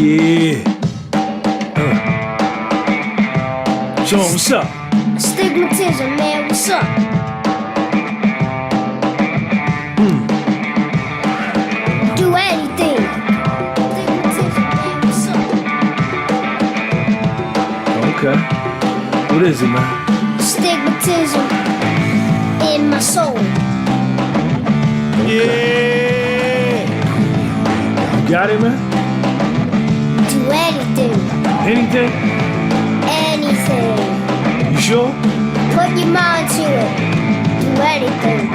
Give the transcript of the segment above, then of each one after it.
Yeah. Sean, what's up? Stigmatism, man, what's up? Do anything. Stigmatism, man, what's up? Okay. What is it, man? Stigmatism in my soul. Okay. You got it, man? Do anything. Anything? Anything. You sure? Put your mind to it. Do anything.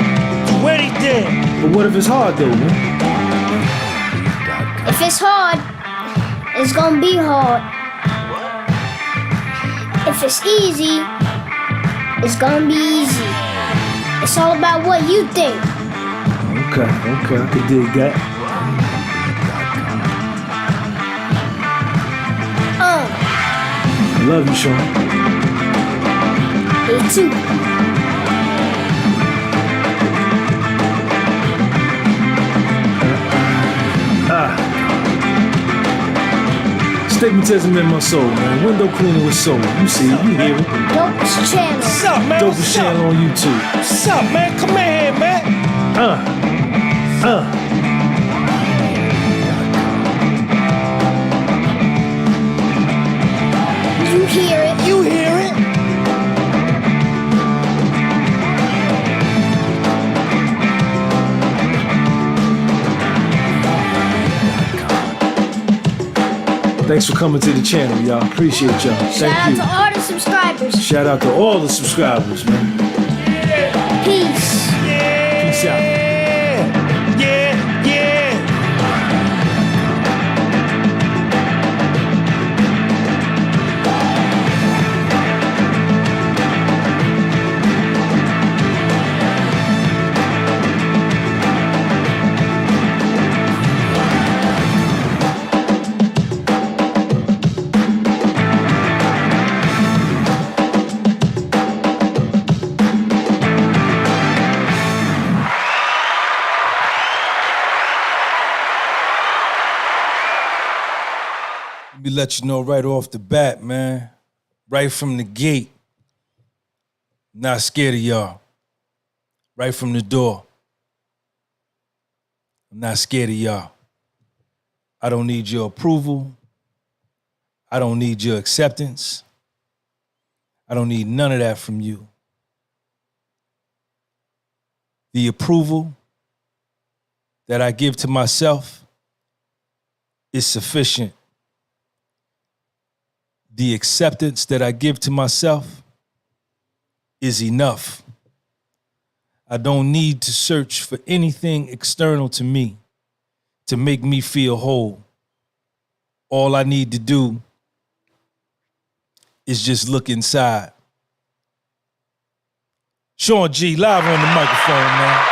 Do anything. But what if it's hard, though, man? If it's hard, it's gonna be hard. If it's easy, it's gonna be easy. It's all about what you think. Okay, I can dig that. I love you, Sean. Me too. Stigmatism in my soul, man. Window cleaner with soul. You see it, you hear it. Dopest channel. What's up, man? Dopest channel on YouTube. What's up, man? Come in here, man. You hear it. You hear it? Thanks for coming to the channel, y'all. Appreciate y'all. Shout out Thank to you. all the subscribers. Shout out to all the subscribers, man. Peace. Peace out. Yeah. Let me let you know right off the bat, man. Right from the gate. Not scared of y'all. Right from the door. I'm not scared of y'all. I don't need your approval. I don't need your acceptance. I don't need none of that from you. The approval that I give to myself is sufficient. The acceptance that I give to myself is enough. I don't need to search for anything external to me to make me feel whole. All I need to do is just look inside. Sean G, live on the microphone, man.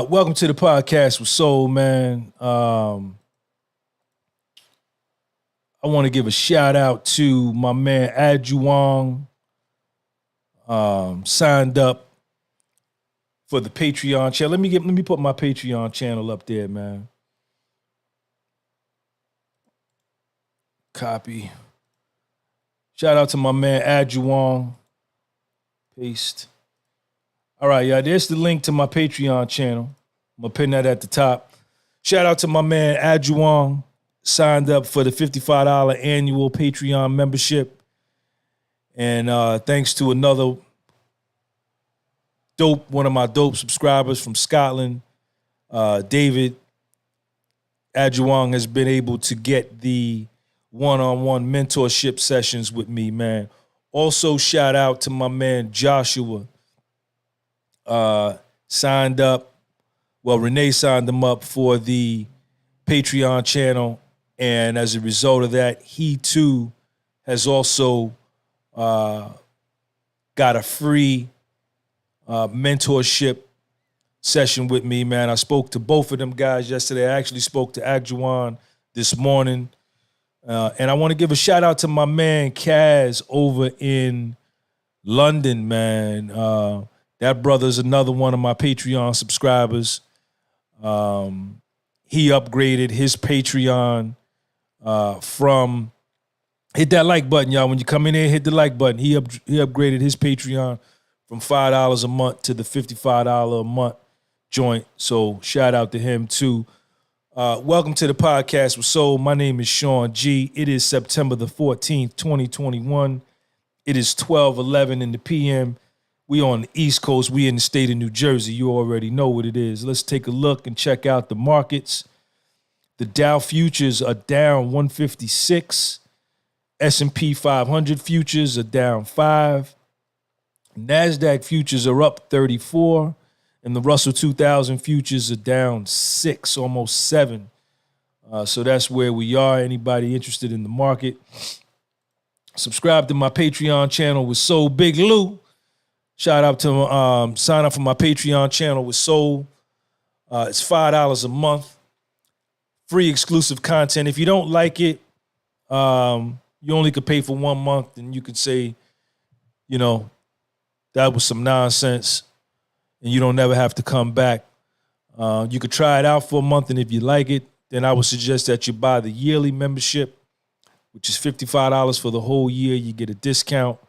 Welcome to the podcast with Soul, man. I want to give a shout out to my man Adjuwong. Signed up for the Patreon channel. Let me put my Patreon channel up there, man. Copy. Shout out to my man Adjuwong. Paste. All right, y'all, there's the link to my Patreon channel. I'm going to pin that at the top. Shout out to my man Adjuwong. Signed up for the $55 annual Patreon membership. And thanks to another one of my dope subscribers from Scotland, David, Adjuwong has been able to get the one-on-one mentorship sessions with me, man. Also, shout out to my man Joshua. Signed up. Well, Renee signed him up for the Patreon channel. And as a result of that, he too has also got a free mentorship session with me, man. I spoke to both of them guys yesterday. I actually spoke to Adjuwong this morning. And I want to give a shout out to my man Kaz over in London, man. That brother's another one of my Patreon subscribers. He upgraded his Patreon from, hit that like button, y'all. When you come in here, hit the like button. He upgraded his Patreon from $5 a month to the $55 a month joint. So shout out to him too. Welcome to the podcast with Soul. My name is Sean G. It is September the 14th, 2021. It is 12:11 in the PM. We on the East Coast. We in the state of New Jersey. You already know what it is. Let's take a look and check out the markets. The Dow futures are down 156. S&P 500 futures are down 5. NASDAQ futures are up 34. And the Russell 2000 futures are down 6, almost 7. So that's where we are. Anybody interested in the market, subscribe to my Patreon channel with Soul Big Lou. Shout out to sign up for my Patreon channel with Soul. It's $5 a month. Free exclusive content. If you don't like it, you only could pay for 1 month, and you could say, you know, that was some nonsense, and you don't never have to come back. You could try it out for a month, and if you like it, then I would suggest that you buy the yearly membership, which is $55 for the whole year. You get a discount.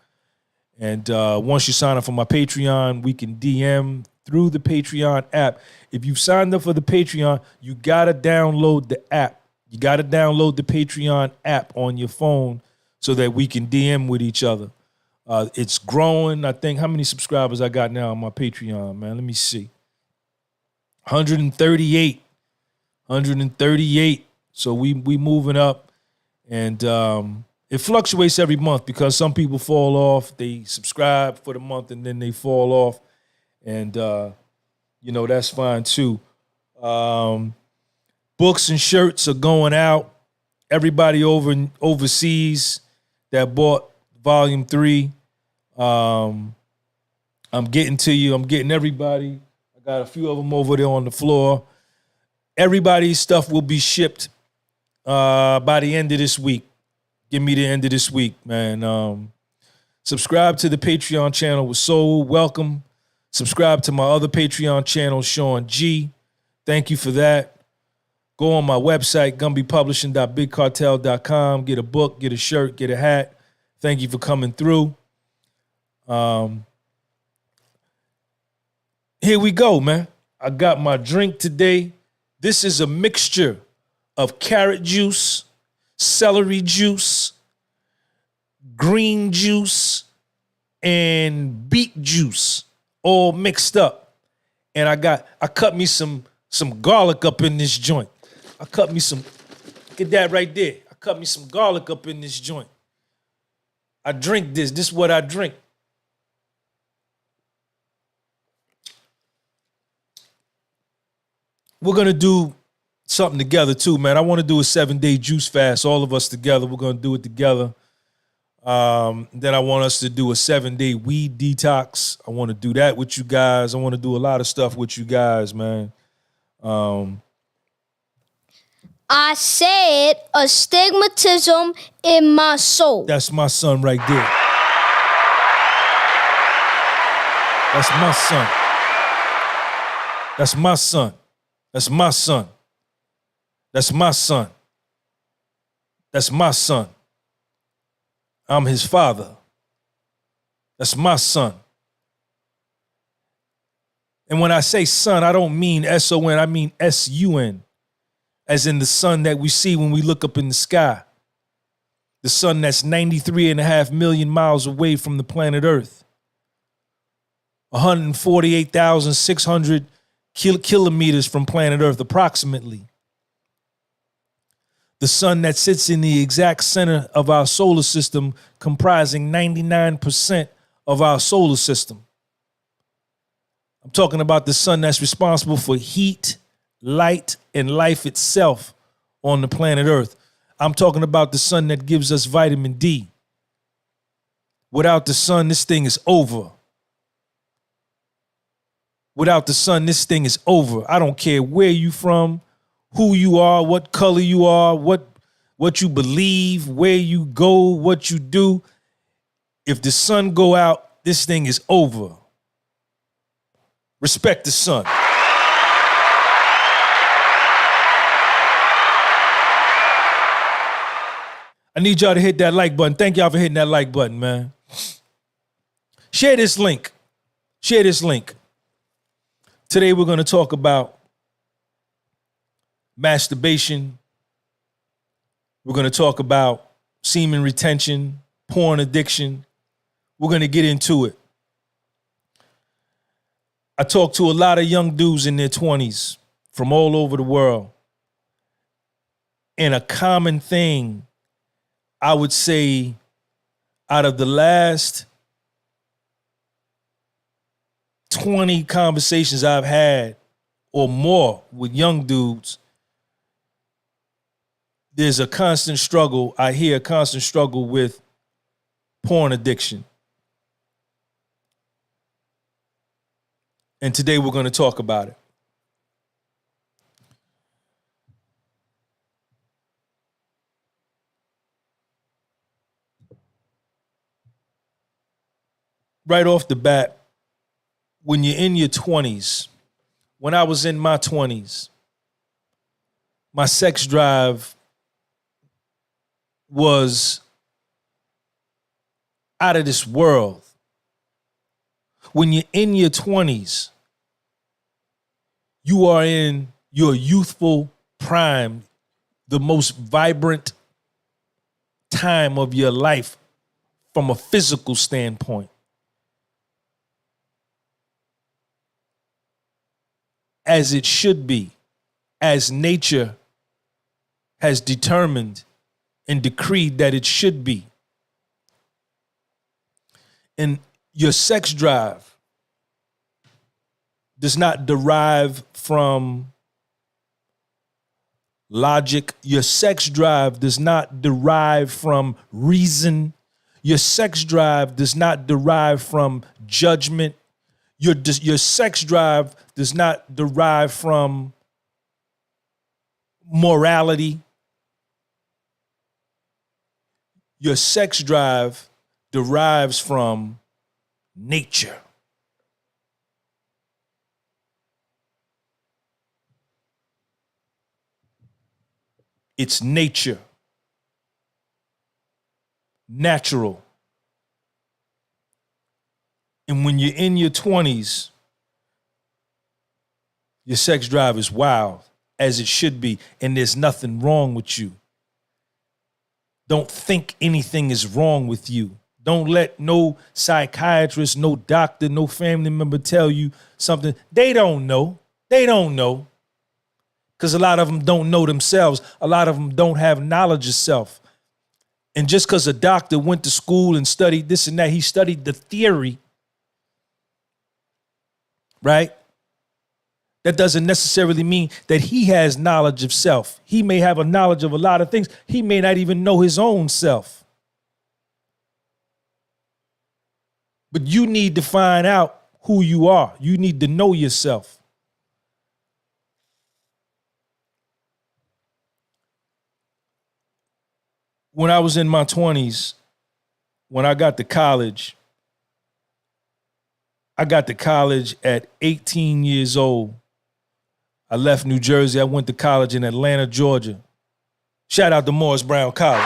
And once you sign up for my Patreon, we can DM through the Patreon app. If you've signed up for the Patreon, you got to download the app. You got to download the Patreon app on your phone so that we can DM with each other. It's growing. I think, how many subscribers I got now on my Patreon, man? Let me see. 138. 138. So we moving up. And it fluctuates every month because some people fall off. They subscribe for the month and then they fall off. And, you know, that's fine too. Books and shirts are going out. Everybody overseas that bought volume 3. I'm getting to you. I'm getting everybody. I got a few of them over there on the floor. Everybody's stuff will be shipped by the end of this week. Give me the end of this week, man. Subscribe to the Patreon channel with Soul. Welcome. Subscribe to my other Patreon channel, Sean G. Thank you for that. Go on my website, gunbypublishing.bigcartel.com. Get a book, get a shirt, get a hat. Thank you for coming through. Here we go, man. I got my drink today. This is a mixture of carrot juice, celery juice, green juice, and beet juice all mixed up. And I cut me some garlic up in this joint. I cut me some, get that right there. I cut me some garlic up in this joint. I drink this. This is what I drink. We're going to do something together too, man. I want to do a 7-day juice fast, all of us together. We're going to do it together. Then I want us to do a 7-day weed detox. I want to do that with you guys. I want to do a lot of stuff with you guys, man. I said astigmatism in my soul. That's my son right there. That's my son. That's my son. That's my son. That's my son. That's my son. I'm his father. That's my son. And when I say son, I don't mean S-O-N, I mean S-U-N, as in the sun that we see when we look up in the sky. The sun that's 93.5 million miles away from the planet Earth. 148,600 kilometers from planet Earth, approximately. The sun that sits in the exact center of our solar system, comprising 99% of our solar system. I'm talking about the sun that's responsible for heat, light, and life itself on the planet Earth. I'm talking about the sun that gives us vitamin D. Without the sun, this thing is over. Without the sun, this thing is over. I don't care where you from, who you are, what color you are, what you believe, where you go, what you do. If the sun go out, this thing is over. Respect the son. I need y'all to hit that like button. Thank y'all for hitting that like button, man. Share this link. Share this link. Today we're going to talk about masturbation. We're going to talk about semen retention, porn addiction. We're going to get into it. I talk to a lot of young dudes in their 20s from all over the world. And a common thing, I would say, out of the last 20 conversations I've had or more with young dudes, there's a constant struggle. I hear a constant struggle with porn addiction. And today we're going to talk about it. Right off the bat, when you're in your 20s, when I was in my 20s, my sex drive was out of this world. When you're in your 20s, you are in your youthful prime, the most vibrant time of your life from a physical standpoint. As it should be, as nature has determined and decreed that it should be. And your sex drive does not derive from logic. Your sex drive does not derive from reason. Your sex drive does not derive from judgment. Your sex drive does not derive from morality. Your sex drive derives from nature. It's nature. Natural. And when you're in your 20s, your sex drive is wild, as it should be, and there's nothing wrong with you. Don't think anything is wrong with you. Don't let no psychiatrist, no doctor, no family member tell you something. They don't know. They don't know. Because a lot of them don't know themselves. A lot of them don't have knowledge of self. And just because a doctor went to school and studied this and that, he studied the theory, right? That doesn't necessarily mean that he has knowledge of self. He may have a knowledge of a lot of things. He may not even know his own self. But you need to find out who you are. You need to know yourself. When I was in my 20s, when I got to college at 18 years old. I left New Jersey. I went to college in Atlanta, Georgia. Shout out to Morris Brown College.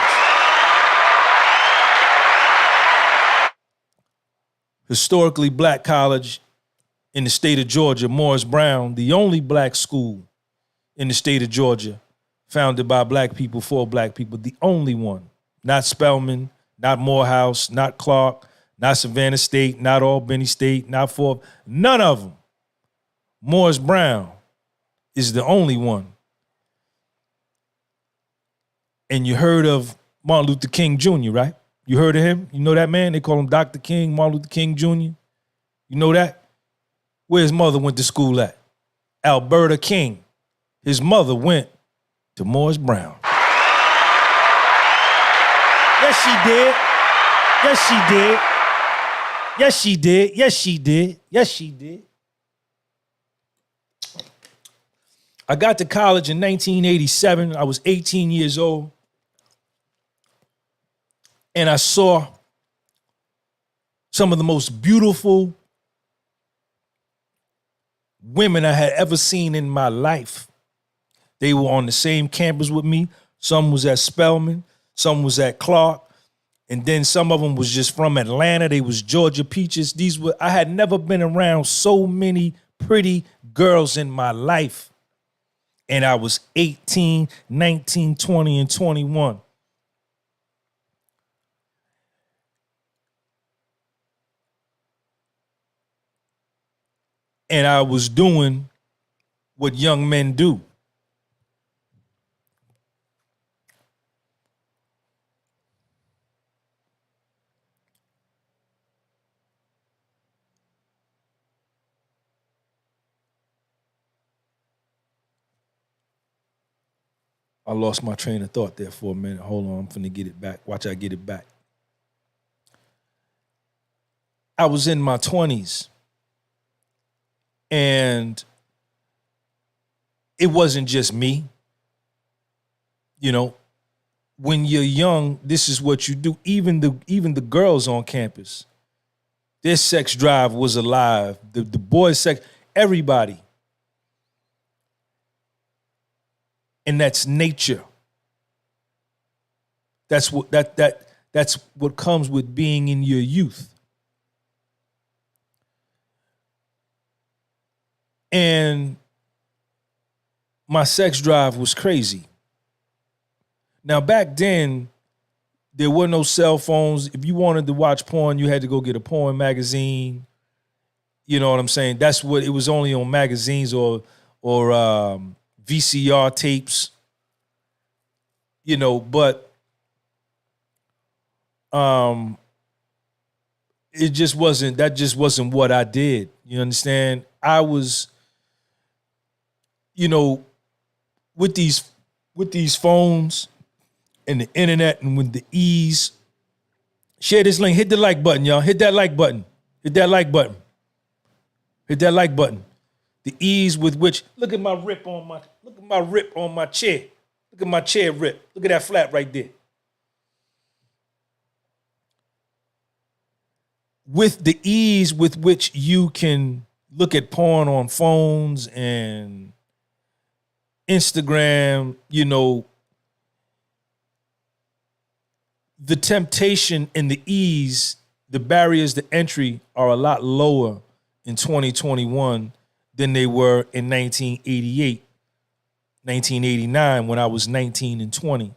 Historically black college in the state of Georgia. Morris Brown, the only black school in the state of Georgia, founded by black people for black people. The only one. Not Spelman, not Morehouse, not Clark, not Savannah State, not Albany State, not Forbes. None of them. Morris Brown is the only one. And you heard of Martin Luther King Jr., right? You heard of him? You know that man? They call him Dr. King, Martin Luther King Jr. You know that? Where his mother went to school at? Alberta King. His mother went to Morris Brown. Yes, she did. Yes, she did. Yes, she did. Yes, she did. Yes, she did. I got to college in 1987. I was 18 years old. And I saw some of the most beautiful women I had ever seen in my life. They were on the same campus with me. Some was at Spelman, some was at Clark, and then some of them was just from Atlanta. They was Georgia Peaches. I had never been around so many pretty girls in my life. And I was 18, 19, 20, and 21. And I was doing what young men do. I lost my train of thought there for a minute. Hold on, I'm finna get it back. Watch I get it back. I was in my 20s. And it wasn't just me. You know, when you're young, this is what you do. Even the girls on campus, their sex drive was alive. The boys' sex, everybody. And that's nature. That's what comes with being in your youth. And my sex drive was crazy. Now, back then, there were no cell phones. If you wanted to watch porn, you had to go get a porn magazine. You know what I'm saying? That's what it was, only on magazines or VCR tapes. You know, but it just wasn't. That just wasn't what I did. You understand? I was, you know, with these phones and the internet and with the ease. Share this link. Hit the like button, y'all. Hit that like button. Hit that like button. Hit that like button. The ease with which, look at my rip on my chair. Look at my chair rip. Look at that flap right there. With the ease with which you can look at porn on phones and Instagram, you know, the temptation and the ease, the barriers to entry are a lot lower in 2021 than they were in 1988, 1989, when I was 19 and 20.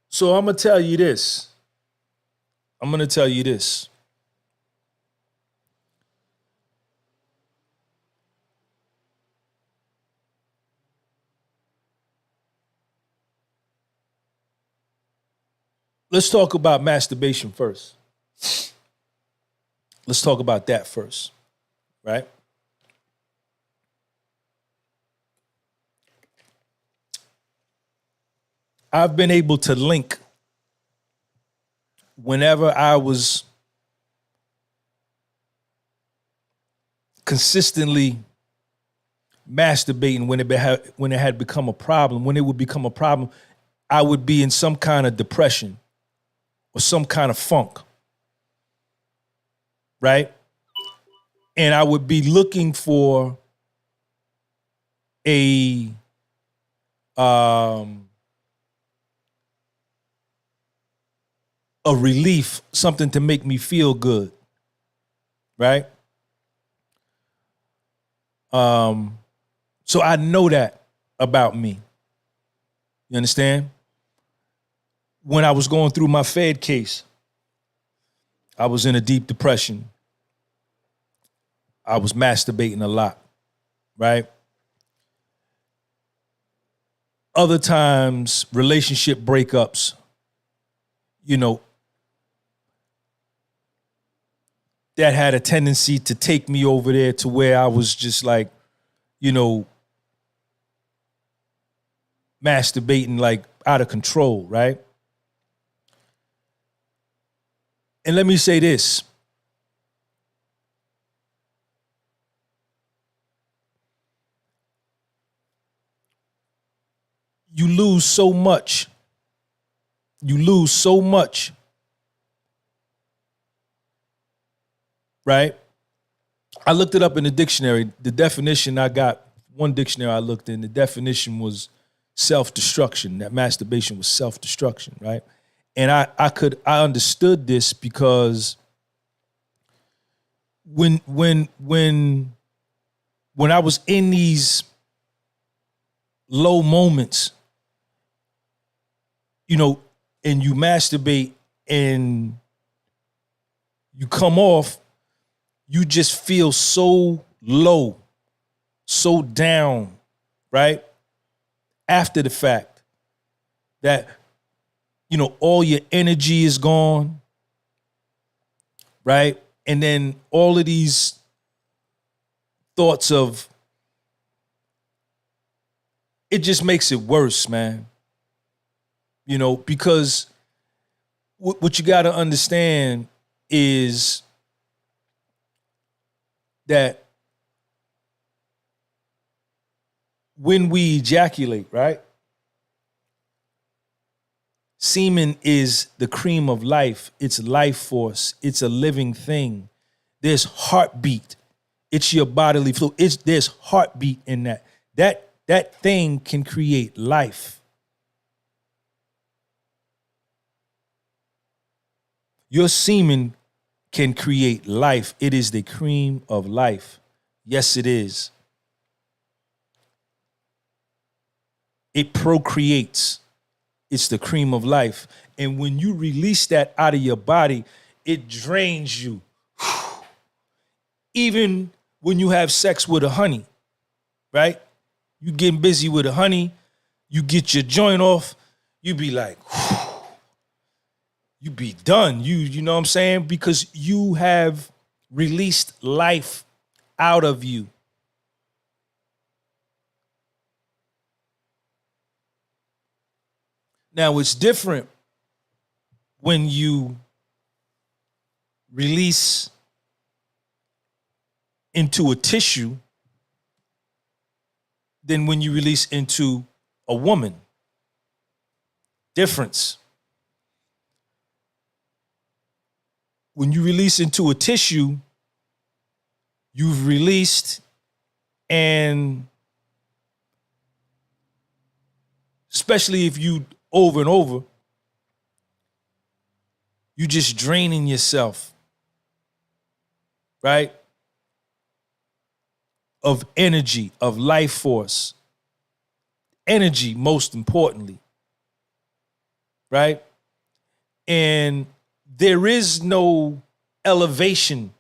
So I'm going to tell you this. Let's talk about masturbation first. Let's talk about that first, right? I've been able to link whenever I was consistently masturbating, when it had become a problem, when it would become a problem, I would be in some kind of depression or some kind of funk, right? And I would be looking for a relief, something to make me feel good, right? So I know that about me. You understand? When I was going through my Fed case, I was in a deep depression. I was masturbating a lot, right? Other times, relationship breakups, you know, that had a tendency to take me over there to where I was just like, you know, masturbating like out of control, right? And let me say this. You lose so much you lose so much, right? I looked it up in the dictionary. The definition I got, one dictionary I looked in, the definition was self-destruction, that masturbation was self-destruction, right? And I understood this because when I was in these low moments, you know, and you masturbate and you come off, you just feel so low, so down, right? After the fact that, you know, all your energy is gone, right? And then all of these thoughts of, it just makes it worse, man. You know, because what you got to understand is that when we ejaculate, right? Semen is the cream of life. It's life force. It's a living thing. There's heartbeat. It's your bodily fluid. There's heartbeat in that. That thing can create life. Your semen can create life. It is the cream of life. Yes, it is. It procreates. It's the cream of life. And when you release that out of your body, it drains you. Even when you have sex with a honey, right? You getting busy with a honey, you get your joint off, you be like, you be done. You know what I'm saying? Because you have released life out of you. Now it's different when you release into a tissue than when you release into a woman. Difference. When you release into a tissue, you've released, and especially if you over and over, you just draining yourself, right? Of energy, of life force. Energy, most importantly, right? And there is no elevation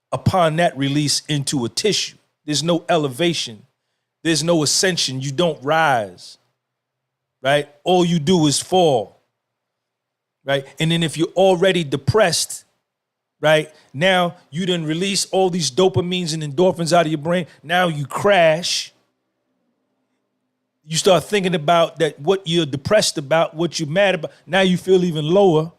upon that release into a tissue. There's no elevation. There's no ascension. You don't rise, right? All you do is fall, right? And then if you're already depressed, right, now you done release all these dopamines and endorphins out of your brain. Now you crash. You start thinking about that, what you're depressed about, what you're mad about. Now you feel even lower.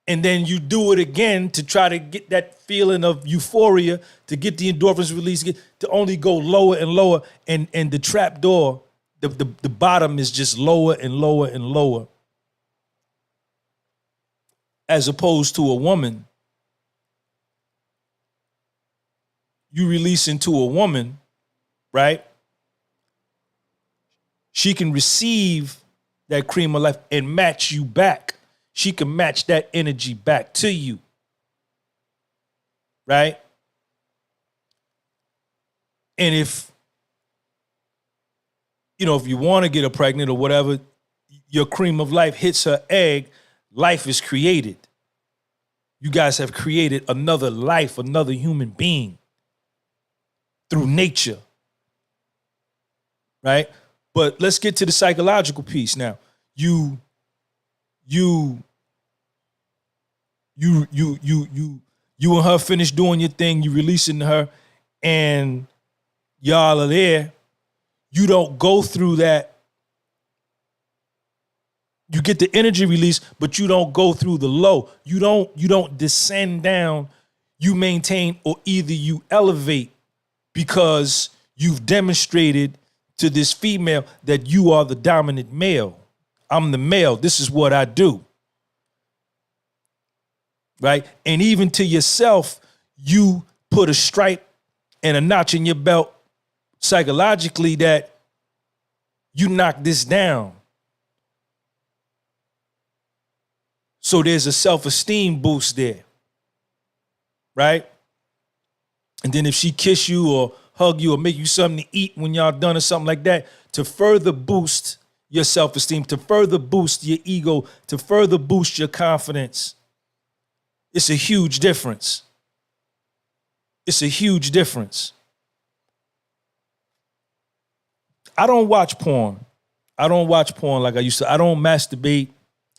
And then you do it again to try to get that feeling of euphoria, to get the endorphins released, to only go lower and lower. And the trap door, the bottom is just lower and lower and lower. As opposed to a woman, you release into a woman, right? She can receive that cream of life and match you back. She can match that energy back to you, right? And if you want to get her pregnant or whatever, your cream of life hits her egg, life is created. You guys have created another life, another human being through nature, right? But let's get to the psychological piece now. You and her finish doing your thing, you releasing her, and y'all are there. You don't go through that. You get the energy release, but you don't go through the low. You don't descend down. You maintain, or either you elevate because you've demonstrated to this female that you are the dominant male. I'm the male. This is what I do. Right? And even to yourself, you put a stripe and a notch in your belt psychologically that you knock this down. So there's a self-esteem boost there. Right? And then if she kiss you or hug you or make you something to eat when y'all done or something like that, to further boost your self-esteem, to further boost your ego, to further boost your confidence. It's a huge difference. It's a huge difference. I don't watch porn. I don't watch porn like I used to. I don't masturbate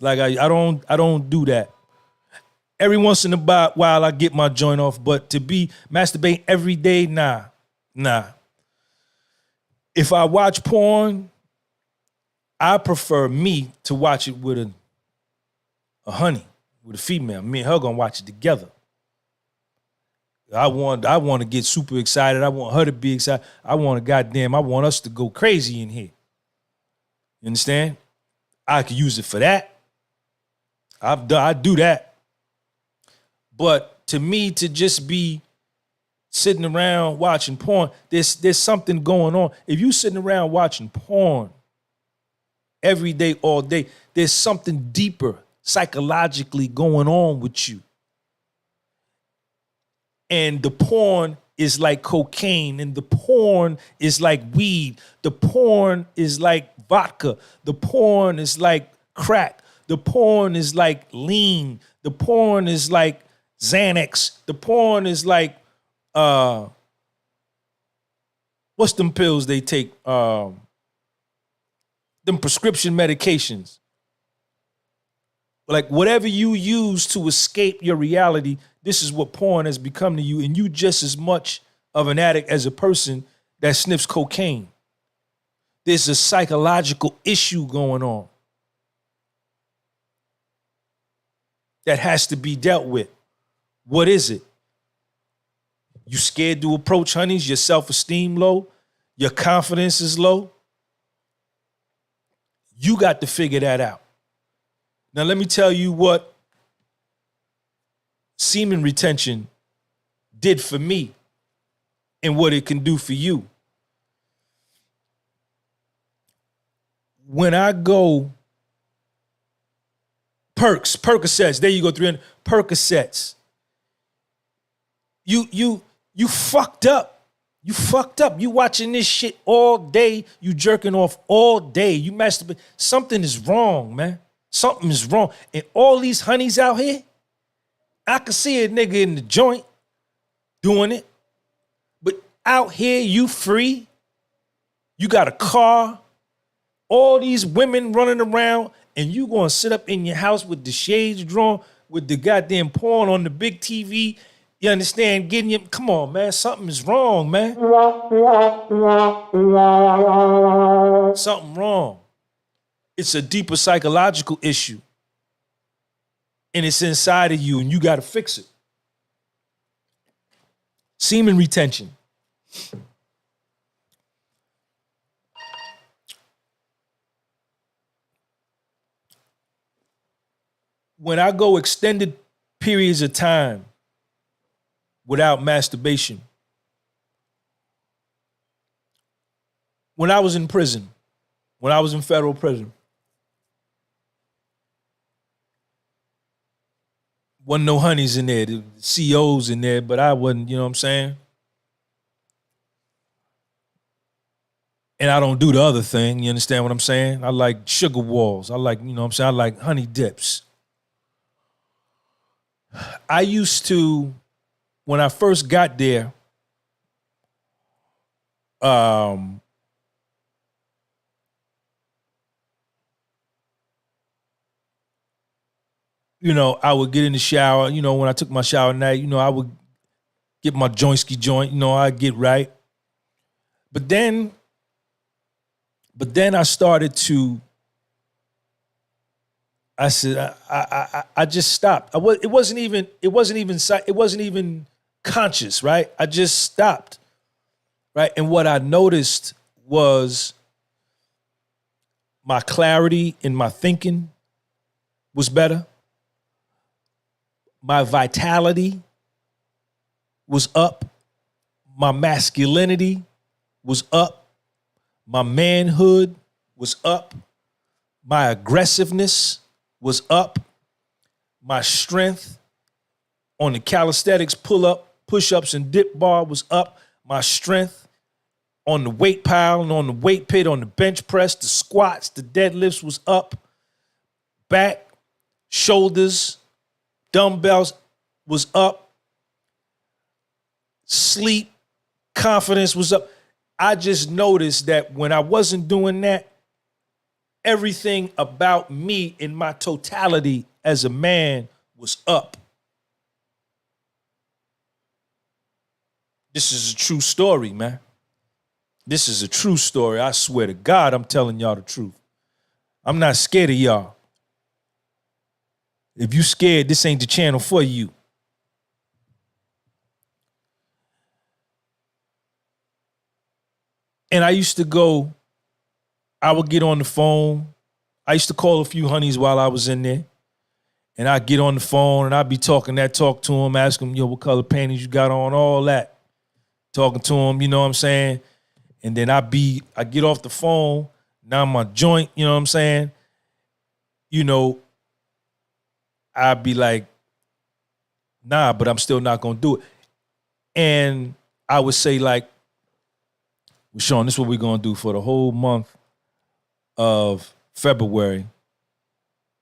like I don't do that. Every once in a while I get my joint off, but to be masturbating every day, nah. If I watch porn, I prefer me to watch it with a honey, with a female. Me and her gonna watch it together. I want to get super excited. I want her to be excited. I want us to go crazy in here. You understand? I could use it for that. I do that. But to me, to just be sitting around watching porn, there's something going on. If you sitting around watching porn every day, all day, there's something deeper psychologically going on with you. And the porn is like cocaine, and the porn is like weed. The porn is like vodka. The porn is like crack. The porn is like lean. The porn is like Xanax. The porn is like what's them pills they take? Them prescription medications. Like whatever you use to escape your reality, this is what porn has become to you, and you just as much of an addict as a person that sniffs cocaine. There's a psychological issue going on that has to be dealt with. What is it? You scared to approach honeys, your self-esteem low, your confidence is low. You got to figure that out. Now, let me tell you what semen retention did for me and what it can do for you. When I go Percocets, there you go, 300 Percocets. You fucked up. You fucked up. You watching this shit all day. You jerking off all day. You masturbate. Something is wrong, man. Something is wrong. And all these honeys out here, I can see a nigga in the joint doing it. But out here, you free. You got a car. All these women running around, and you gonna sit up in your house with the shades drawn, with the goddamn porn on the big TV. You understand? Getting you. Come on, man. Something is wrong, man. Something wrong. It's a deeper psychological issue. And it's inside of you, and you got to fix it. Semen retention. When I go extended periods of time without masturbation, when I was in prison, when I was in federal prison, wasn't no honeys in there, the COs in there, but I wasn't, you know what I'm saying? And I don't do the other thing, you understand what I'm saying? I like sugar walls. I like, you know what I'm saying? I like honey dips. I used to, when I first got there, you know, I would get in the shower, you know, when I took my shower at night, you know, I would get my jointsky joint, you know, I'd get right. But then I started to, I said, I just stopped. It wasn't even conscious, right? I just stopped, right? And what I noticed was my clarity in my thinking was better. My vitality was up. My masculinity was up. My manhood was up. My aggressiveness was up. My strength on the calisthenics pull-up, push-ups, and dip bar was up. My strength on the weight pile and on the weight pit, on the bench press, the squats, the deadlifts was up. Back, shoulders, dumbbells was up. Sleep, confidence was up. I just noticed that when I wasn't doing that, everything about me in my totality as a man was up. This is a true story, man. This is a true story. I swear to God, I'm telling y'all the truth. I'm not scared of y'all. If you scared, this ain't the channel for you. And I used to go, I would get on the phone. I used to call a few honeys while I was in there. And I'd get on the phone and I'd be talking that talk to them, ask them, what color panties you got on, all that. Talking to them, you know what I'm saying? And then I get off the phone, now my joint, you know what I'm saying? I'd be like, nah, but I'm still not gonna do it. And I would say like, well, Sean, this is what we're gonna do for the whole month of February.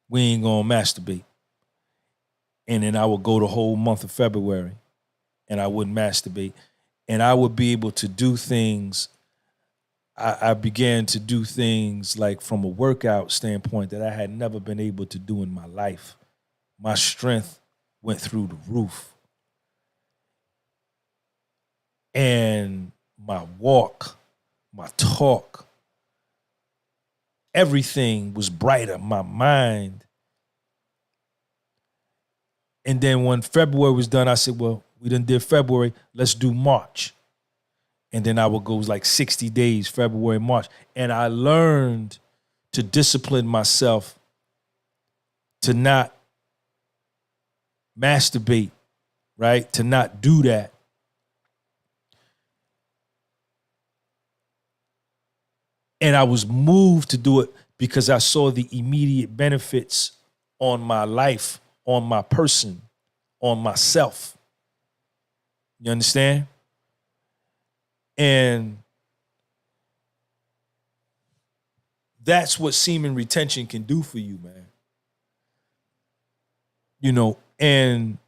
We ain't gonna masturbate. And then I would go the whole month of February and I wouldn't masturbate. And I would be able to do things. I began to do things like from a workout standpoint that I had never been able to do in my life. My strength went through the roof. And my walk, my talk, everything was brighter, my mind. And then when February was done, I said, well, we done did February, let's do March. And then I would go like 60 days, February, March. And I learned to discipline myself to not masturbate, right? To not do that. And I was moved to do it because I saw the immediate benefits on my life, on my person, on myself. You understand? And that's what semen retention can do for you, man. And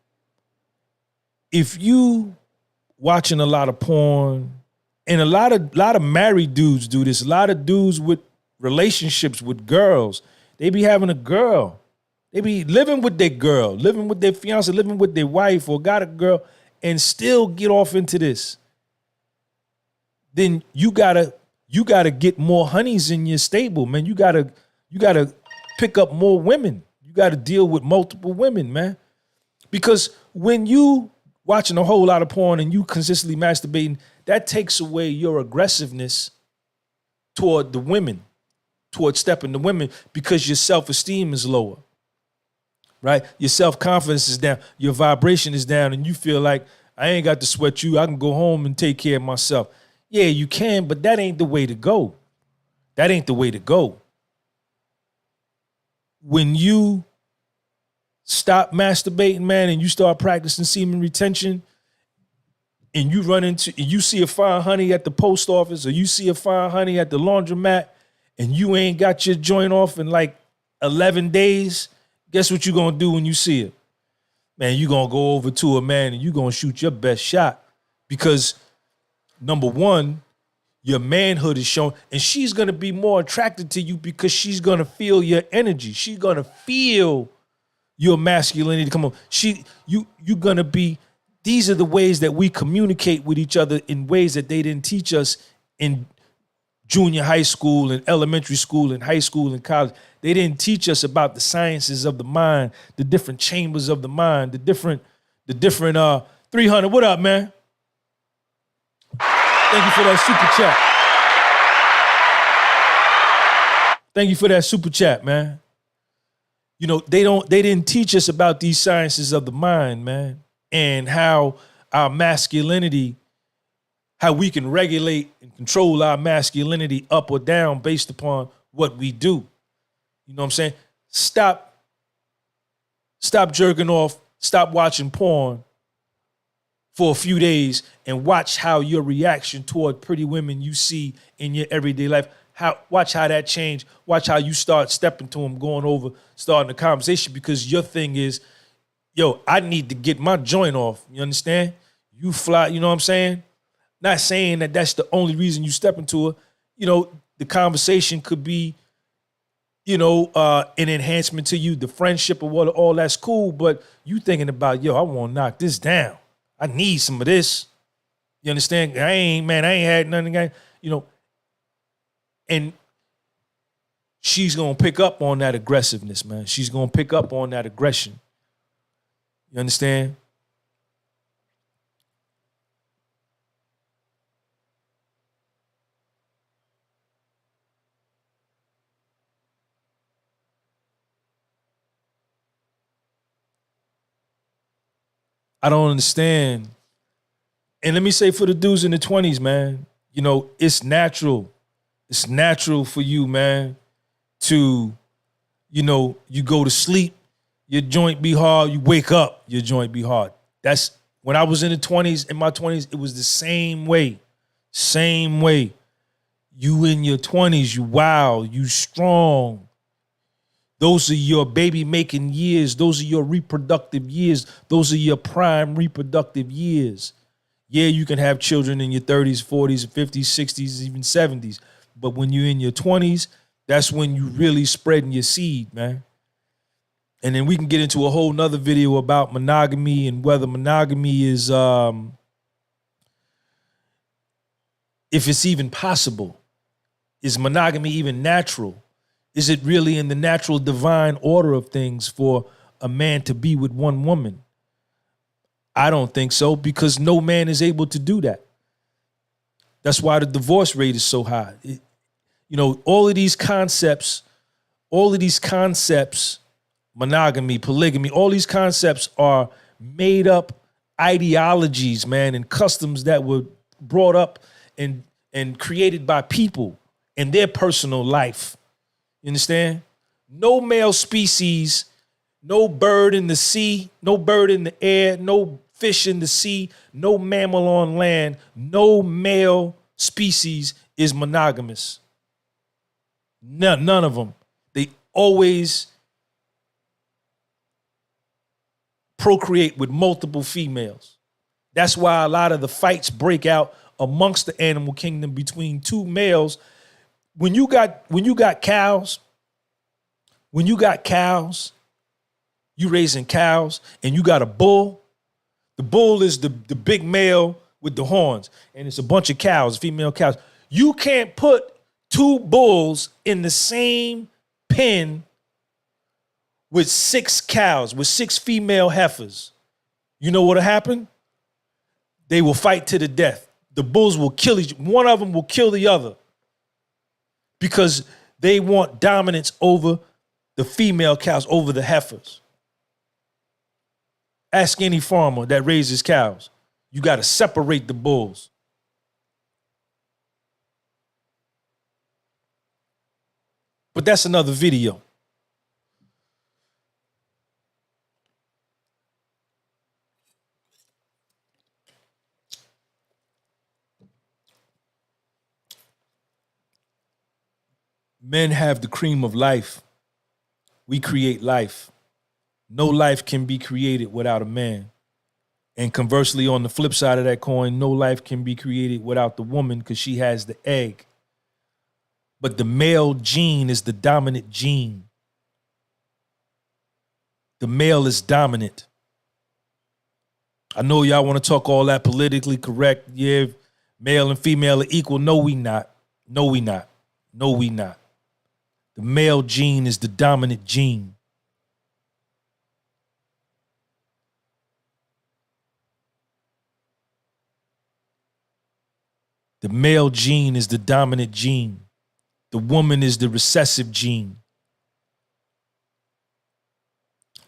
if you watching a lot of porn, and a lot of married dudes do this, a lot of dudes with relationships with girls, they be having a girl. They be living with their girl, living with their fiance, living with their wife, or got a girl, and still get off into this. Then you gotta get more honeys in your stable, man. You gotta pick up more women. You gotta deal with multiple women, man. Because when you watching a whole lot of porn and you consistently masturbating, that takes away your aggressiveness toward the women, toward stepping to women, because your self-esteem is lower, right? Your self-confidence is down, your vibration is down, and you feel like, I ain't got to sweat you, I can go home and take care of myself. Yeah, you can, but that ain't the way to go. That ain't the way to go. When you stop masturbating, man, and you start practicing semen retention, and you see a fine honey at the post office, or you see a fine honey at the laundromat, and you ain't got your joint off in like 11 days, guess what you gonna do when you see it? Man, you gonna go over to her, man, and you gonna shoot your best shot. Because number one, your manhood is shown, and she's gonna be more attracted to you because she's gonna feel your energy. She's gonna feel your masculinity. Come on, you gonna be. These are the ways that we communicate with each other in ways that they didn't teach us in junior high school and elementary school and high school and college. They didn't teach us about the sciences of the mind, the different chambers of the mind, the different 300. What up, man? Thank you for that super chat. Thank you for that super chat, man. You know, they didn't teach us about these sciences of the mind, man, and how our masculinity, how we can regulate and control our masculinity up or down based upon what we do. You know what I'm saying? Stop jerking off, stop watching porn for a few days and watch how your reaction toward pretty women you see in your everyday life, watch how that change, watch how you start stepping to them, going over, starting a conversation, because your thing is, yo, I need to get my joint off. You understand? You fly, you know what I'm saying? Not saying that that's the only reason you step into it. You know, the conversation could be, you know, an enhancement to you, the friendship or what, all that's cool, but you thinking about, yo, I want to knock this down. I need some of this. You understand? I ain't had nothing, you know, and she's going to pick up on that aggressiveness, man. She's going to pick up on that aggression. You understand? I don't understand. And let me say for the dudes in the 20s, man, you know, it's natural. It's natural for you, man, to, you know, you go to sleep, your joint be hard, you wake up, your joint be hard. That's when I was in the 20s, in my 20s, it was the same way. Same way. You in your 20s, you wild, you strong. Those are your baby making years. Those are your reproductive years. Those are your prime reproductive years. Yeah, you can have children in your 30s, 40s, 50s, 60s, even 70s. But when you're in your 20s, that's when you really spreading your seed, man. And then we can get into a whole nother video about monogamy and whether monogamy is, if it's even possible. Is monogamy even natural? Is it really in the natural divine order of things for a man to be with one woman? I don't think so, because no man is able to do that. That's why the divorce rate is so high. You know, all of these concepts, monogamy, polygamy, all these concepts are made up ideologies, man, and customs that were brought up and created by people in their personal life. You understand? No male species, no bird in the sea, no bird in the air, no fish in the sea, no mammal on land, no male species is monogamous. None of them. They always procreate with multiple females. That's why a lot of the fights break out amongst the animal kingdom between two males. When you got cows, you raising cows, and you got a bull. The bull is the big male with the horns, and it's a bunch of cows, female cows. You can't put two bulls in the same pen with 6 cows, with 6 female heifers. You know what'll happen? They will fight to the death. The bulls will kill one of them will kill the other, because they want dominance over the female cows, over the heifers. Ask any farmer that raises cows. You got to separate the bulls. But that's another video. Men have the cream of life. We create life. No life can be created without a man. And conversely, on the flip side of that coin, no life can be created without the woman, because she has the egg. But the male gene is the dominant gene. The male is dominant. I know y'all want to talk all that politically correct. Yeah, male and female are equal. No, we not. No, we not. No, we not. The male gene is the dominant gene. The male gene is the dominant gene. The woman is the recessive gene.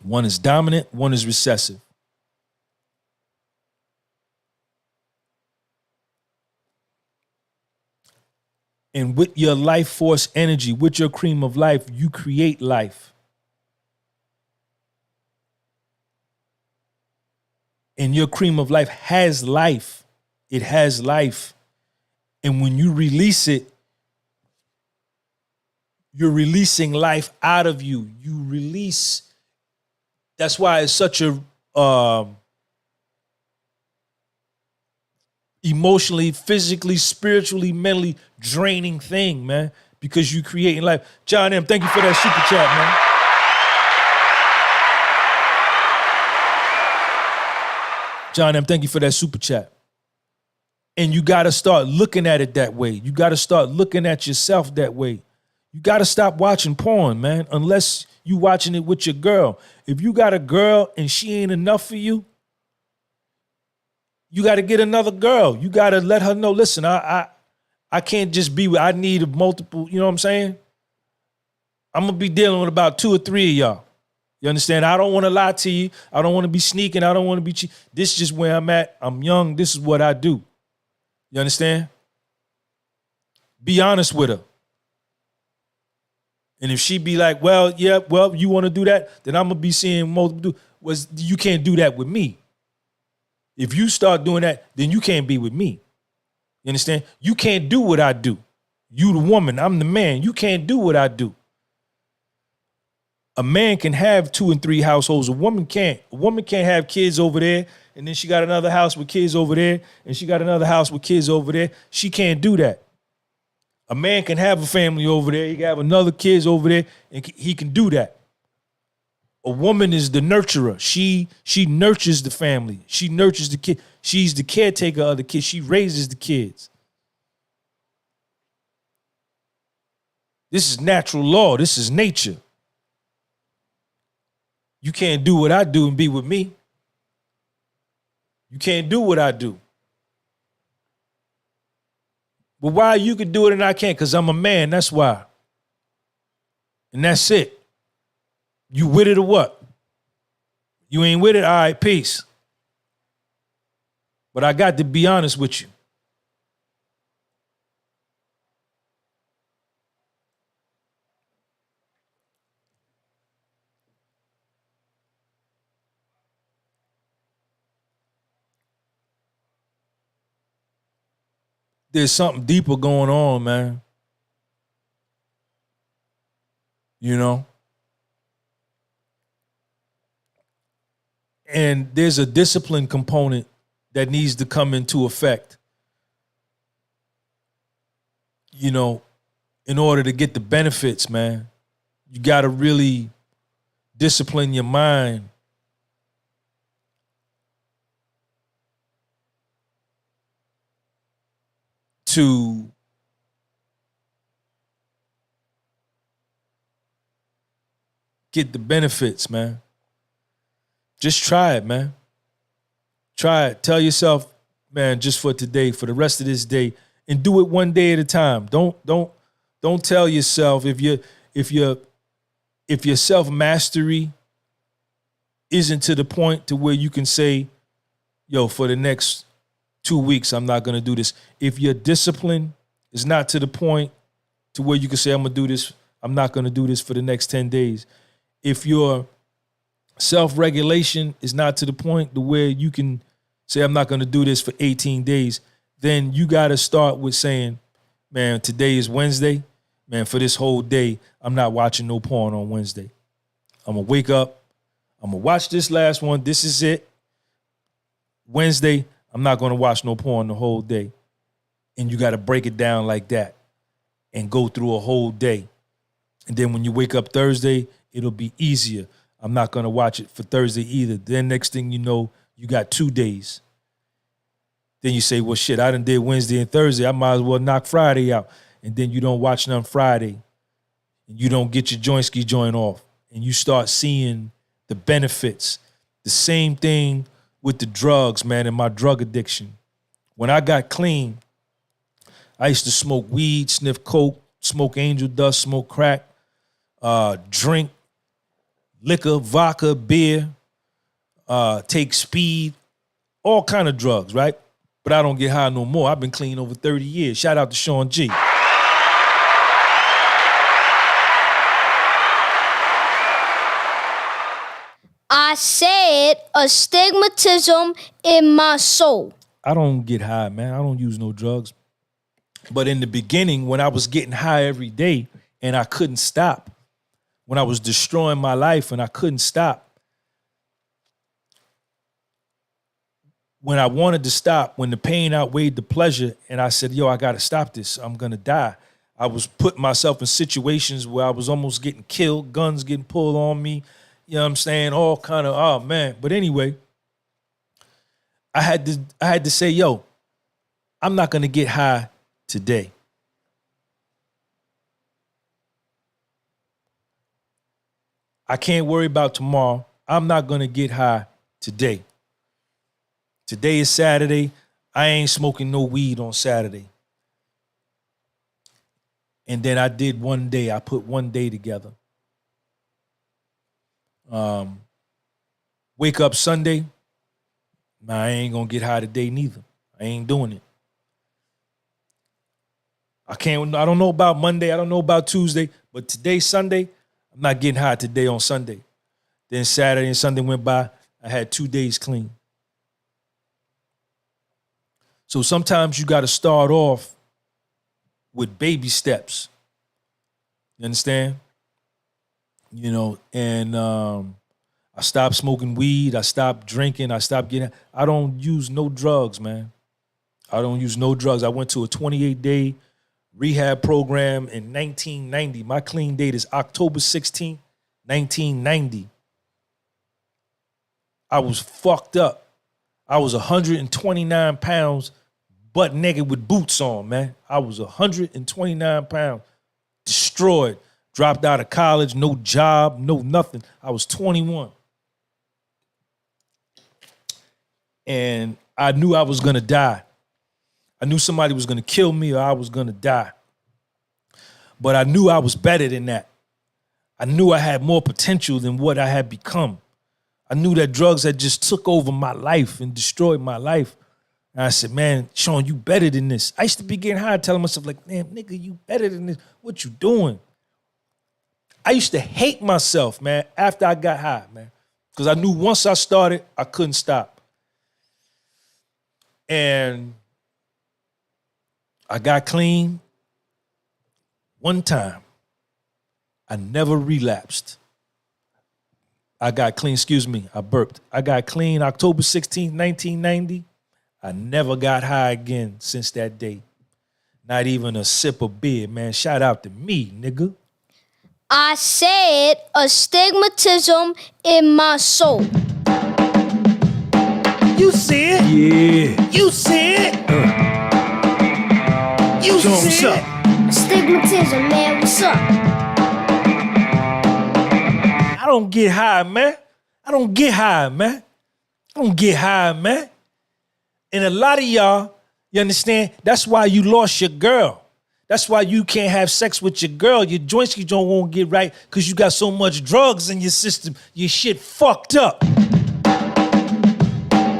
One is dominant, one is recessive. And with your life force energy, with your cream of life, you create life. And your cream of life has life. It has life. And when you release it, you're releasing life out of you. You release. That's why it's such a emotionally, physically, spiritually, mentally draining thing, man, because you creating life. John M., thank you for that super chat, man. John M., thank you for that super chat. And you got to start looking at it that way. You got to start looking at yourself that way. You got to stop watching porn, man, unless you watching it with your girl. If you got a girl and she ain't enough for you, you got to get another girl. You got to let her know, listen, I can't just be with, I need multiple, you know what I'm saying? I'm going to be dealing with about 2 or 3 of y'all. You understand? I don't want to lie to you. I don't want to be sneaking. I don't want to be cheating. This is just where I'm at. I'm young. This is what I do. You understand? Be honest with her. And if she be like, well, yeah, well, you want to do that, then I'm going to be seeing multiple. You can't do that with me. If you start doing that, then you can't be with me. You understand? You can't do what I do. You the woman, I'm the man. You can't do what I do. A man can have 2 and 3 households. A woman can't. A woman can't have kids over there, and then she got another house with kids over there, and she got another house with kids over there. She can't do that. A man can have a family over there. He can have another kids over there, and he can do that. A woman is the nurturer. She nurtures the family. She nurtures the kid. She's the caretaker of the kids. She raises the kids. This is natural law. This is nature. You can't do what I do and be with me. You can't do what I do. But why you can do it and I can't? Because I'm a man, that's why. And that's it. You with it or what? You ain't with it? All right, peace. But I got to be honest with you. There's something deeper going on, man. You know? And there's a discipline component that needs to come into effect, you know, in order to get the benefits, man. You got to really discipline your mind to get the benefits, man. Just try it, man. Try it. Tell yourself, man, just for today, for the rest of this day, and do it one day at a time. Don't tell yourself if your self-mastery isn't to the point to where you can say, yo, for the next 2 weeks, I'm not gonna do this. If your discipline is not to the point to where you can say, I'm gonna do this, I'm not gonna do this for the next 10 days. If your self-regulation is not to the point to where you can say, I'm not going to do this for 18 days, then you got to start with saying, man, today is Wednesday. Man, for this whole day, I'm not watching no porn on Wednesday. I'm going to wake up. I'm going to watch this last one. This is it. Wednesday, I'm not going to watch no porn the whole day. And you got to break it down like that and go through a whole day. And then when you wake up Thursday, it'll be easier. I'm not going to watch it for Thursday either. Then next thing you know, you got 2 days. Then you say, well, shit, I done did Wednesday and Thursday. I might as well knock Friday out. And then you don't watch none Friday. And you don't get your joint joint off. And you start seeing the benefits. The same thing with the drugs, man, and my drug addiction. When I got clean, I used to smoke weed, sniff coke, smoke angel dust, smoke crack, drink liquor, vodka, beer, take speed, all kind of drugs, right? But I don't get high no more. I've been clean over 30 years. Shout out to Sean G. I said astigmatism in my soul. I don't get high, man. I don't use no drugs. But in the beginning, when I was getting high every day and I couldn't stop, when I was destroying my life and I couldn't stop, when I wanted to stop, when the pain outweighed the pleasure, and I said, yo, I got to stop this. I'm going to die. I was putting myself in situations where I was almost getting killed, guns getting pulled on me. You know what I'm saying? All kind of, oh, man. But anyway, I had to say, yo, I'm not going to get high today. I can't worry about tomorrow. I'm not going to get high today. Today is Saturday. I ain't smoking no weed on Saturday. And then I did one day. I put one day together. Wake up Sunday. Nah, I ain't gonna get high today neither. I ain't doing it. I don't know about Monday. I don't know about Tuesday. But today, Sunday, I'm not getting high today on Sunday. Then Saturday and Sunday went by. I had 2 days clean. So sometimes you got to start off with baby steps. You understand? You know, and I stopped smoking weed. I stopped drinking. I don't use no drugs, man. I don't use no drugs. I went to a 28-day rehab program in 1990. My clean date is October 16th, 1990. I was fucked up. I was 129 pounds, butt naked with boots on, man. I was 129 pounds, destroyed, dropped out of college, no job, no nothing. I was 21. And I knew I was gonna die. I knew somebody was gonna kill me or I was gonna die. But I knew I was better than that. I knew I had more potential than what I had become. I knew that drugs had just took over my life and destroyed my life. And I said, man, Sean, you better than this. I used to be getting high telling myself like, man, nigga, you better than this. What you doing? I used to hate myself, man, after I got high, man. Because I knew once I started, I couldn't stop. And I got clean one time. I never relapsed. I got clean, I burped. I got clean October 16th, 1990. I never got high again since that day. Not even a sip of beer, man. Shout out to me, nigga. I said astigmatism in my soul. You see it? Yeah. You see it? You Sean, what's see up? it? Astigmatism, man, what's up? I don't get high, man. I don't get high, man. I don't get high, man. And a lot of y'all, you understand, that's why you lost your girl. That's why you can't have sex with your girl. Your joints won't get right because you got so much drugs in your system. Your shit fucked up.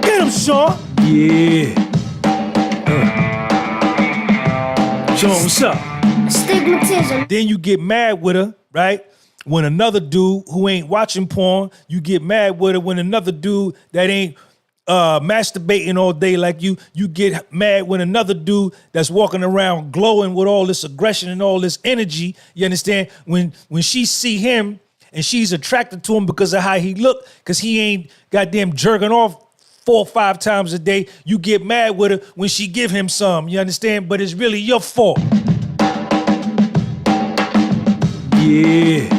Get him, Sean. Yeah. Sean, what's up? Astigmatism. Then you get mad with her, right? When another dude who ain't watching porn, you get mad with her. When another dude that ain't masturbating all day like you get mad when another dude that's walking around glowing with all this aggression and all this energy, you understand? When she see him and she's attracted to him because of how he look, because he ain't goddamn jerking off 4 or 5 times a day, you get mad with her when she give him some, you understand? But it's really your fault. Yeah.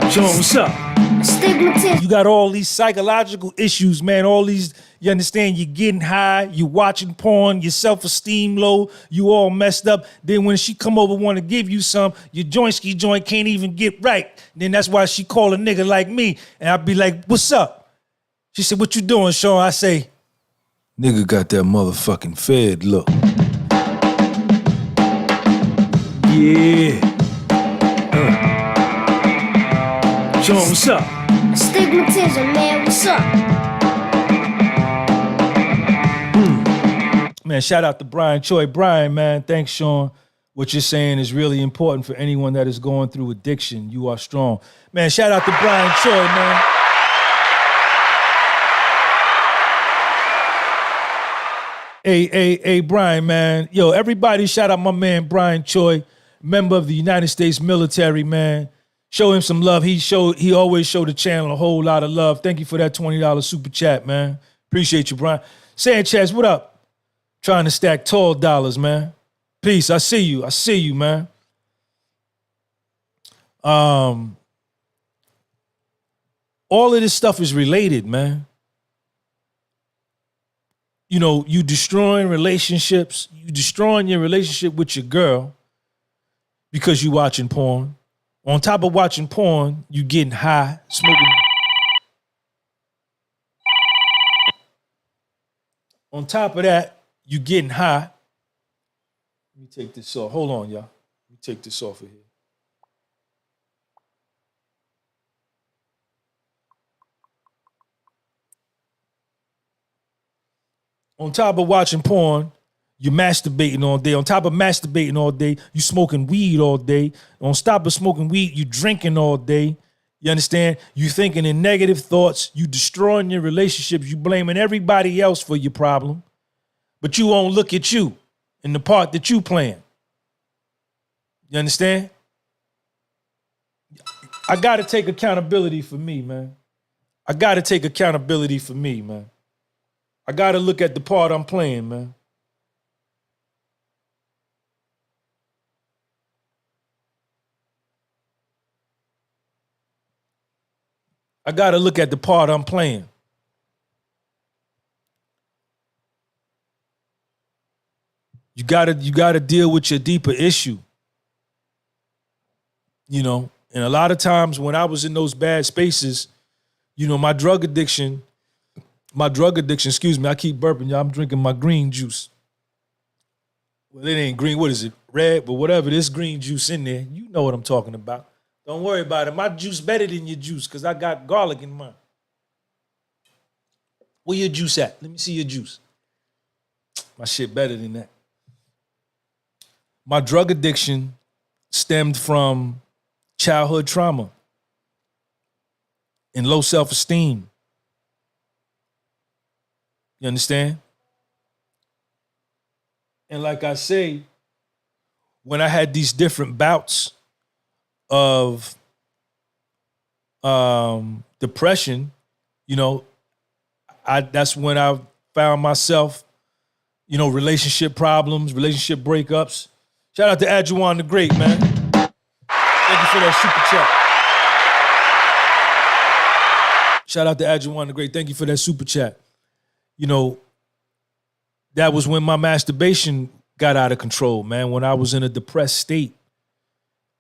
Sean, what's up? Astigmatism. You got all these psychological issues, man. All these, you understand, you're getting high, you're watching porn, your self-esteem low, you all messed up. Then when she come over want to give you some, your joint can't even get right. Then that's why she call a nigga like me. And I'd be like, what's up? She said, what you doing, Sean? I say, nigga got that motherfucking fed look. Yeah. Sean, what's up? Stigmatism, man, what's up? Man, shout out to Brian Choi. Brian, man, thanks, Sean. What you're saying is really important for anyone that is going through addiction. You are strong. Man, shout out to Brian Choi, man. Hey, Brian, man. Yo, everybody shout out my man, Brian Choi, member of the United States military, man. Show him some love. He always showed the channel a whole lot of love. Thank you for that $20 super chat, man. Appreciate you, Brian. Sanchez, what up? Trying to stack tall dollars, man. Peace. I see you, man. All of this stuff is related, man. You know, you destroying relationships. You destroying your relationship with your girl because you watching porn. On top of watching porn, you getting high, smoking. On top of that, you getting high. Let me take this off. Hold on, y'all. Let me take this off of here. On top of watching porn, you're masturbating all day. On top of masturbating all day, you smoking weed all day. On top of smoking weed, you drinking all day. You understand? You thinking in negative thoughts. You destroying your relationships. You blaming everybody else for your problem. But you won't look at you and the part that you playing. You understand? I got to take accountability for me, man. I got to take accountability for me, man. I got to look at the part I'm playing, man. I got to look at the part I'm playing. You got to deal with your deeper issue. You know, and a lot of times when I was in those bad spaces, you know, my drug addiction, excuse me, I keep burping, y'all. I'm drinking my green juice. Well, it ain't green. What is it? Red, but whatever. There's green juice in there. You know what I'm talking about. Don't worry about it. My juice better than your juice because I got garlic in mine. Where your juice at? Let me see your juice. My shit better than that. My drug addiction stemmed from childhood trauma and low self-esteem. You understand? And like I say, when I had these different bouts of depression, you know, that's when I found myself, you know, relationship problems, relationship breakups. Shout out to Adjuan the Great, man. Thank you for that super chat. Shout out to Adjuan the Great. Thank you for that super chat. You know, that was when my masturbation got out of control, man, when I was in a depressed state,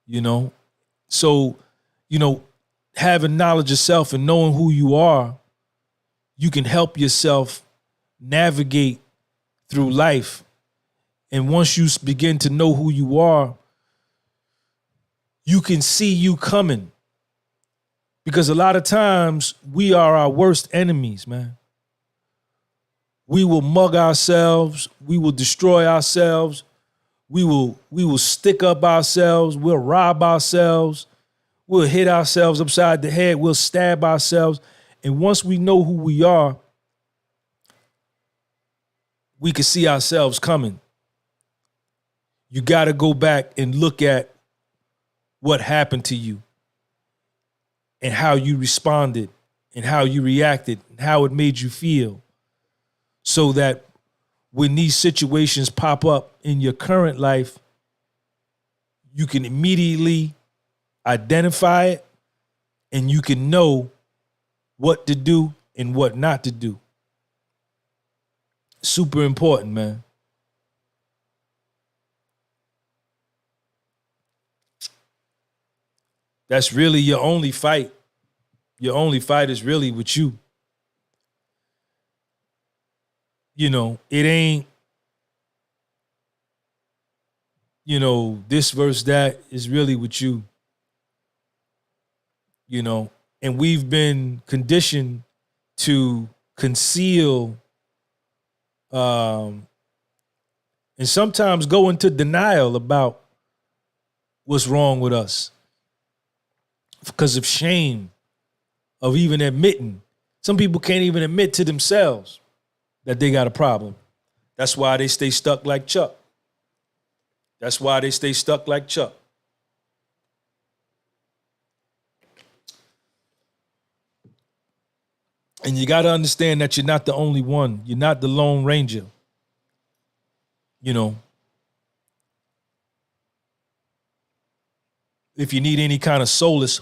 you know. So, you know, having knowledge of self and knowing who you are, you can help yourself navigate through life. And once you begin to know who you are, you can see you coming. Because a lot of times we are our worst enemies, man. We will mug ourselves. We will destroy ourselves. We will stick up ourselves. We'll rob ourselves. We'll hit ourselves upside the head. We'll stab ourselves. And once we know who we are, we can see ourselves coming. You got to go back and look at what happened to you and how you responded and how you reacted and how it made you feel, so that when these situations pop up in your current life, you can immediately identify it and you can know what to do and what not to do. Super important, man. That's really your only fight. Your only fight is really with you. You know, it ain't, you know, this versus that is really with you. You know, and we've been conditioned to conceal and sometimes go into denial about what's wrong with us because of shame, of even admitting. Some people can't even admit to themselves that they got a problem. That's why they stay stuck like Chuck. That's why they stay stuck like Chuck. And you got to understand that you're not the only one. You're not the Lone Ranger. You know, if you need any kind of solace,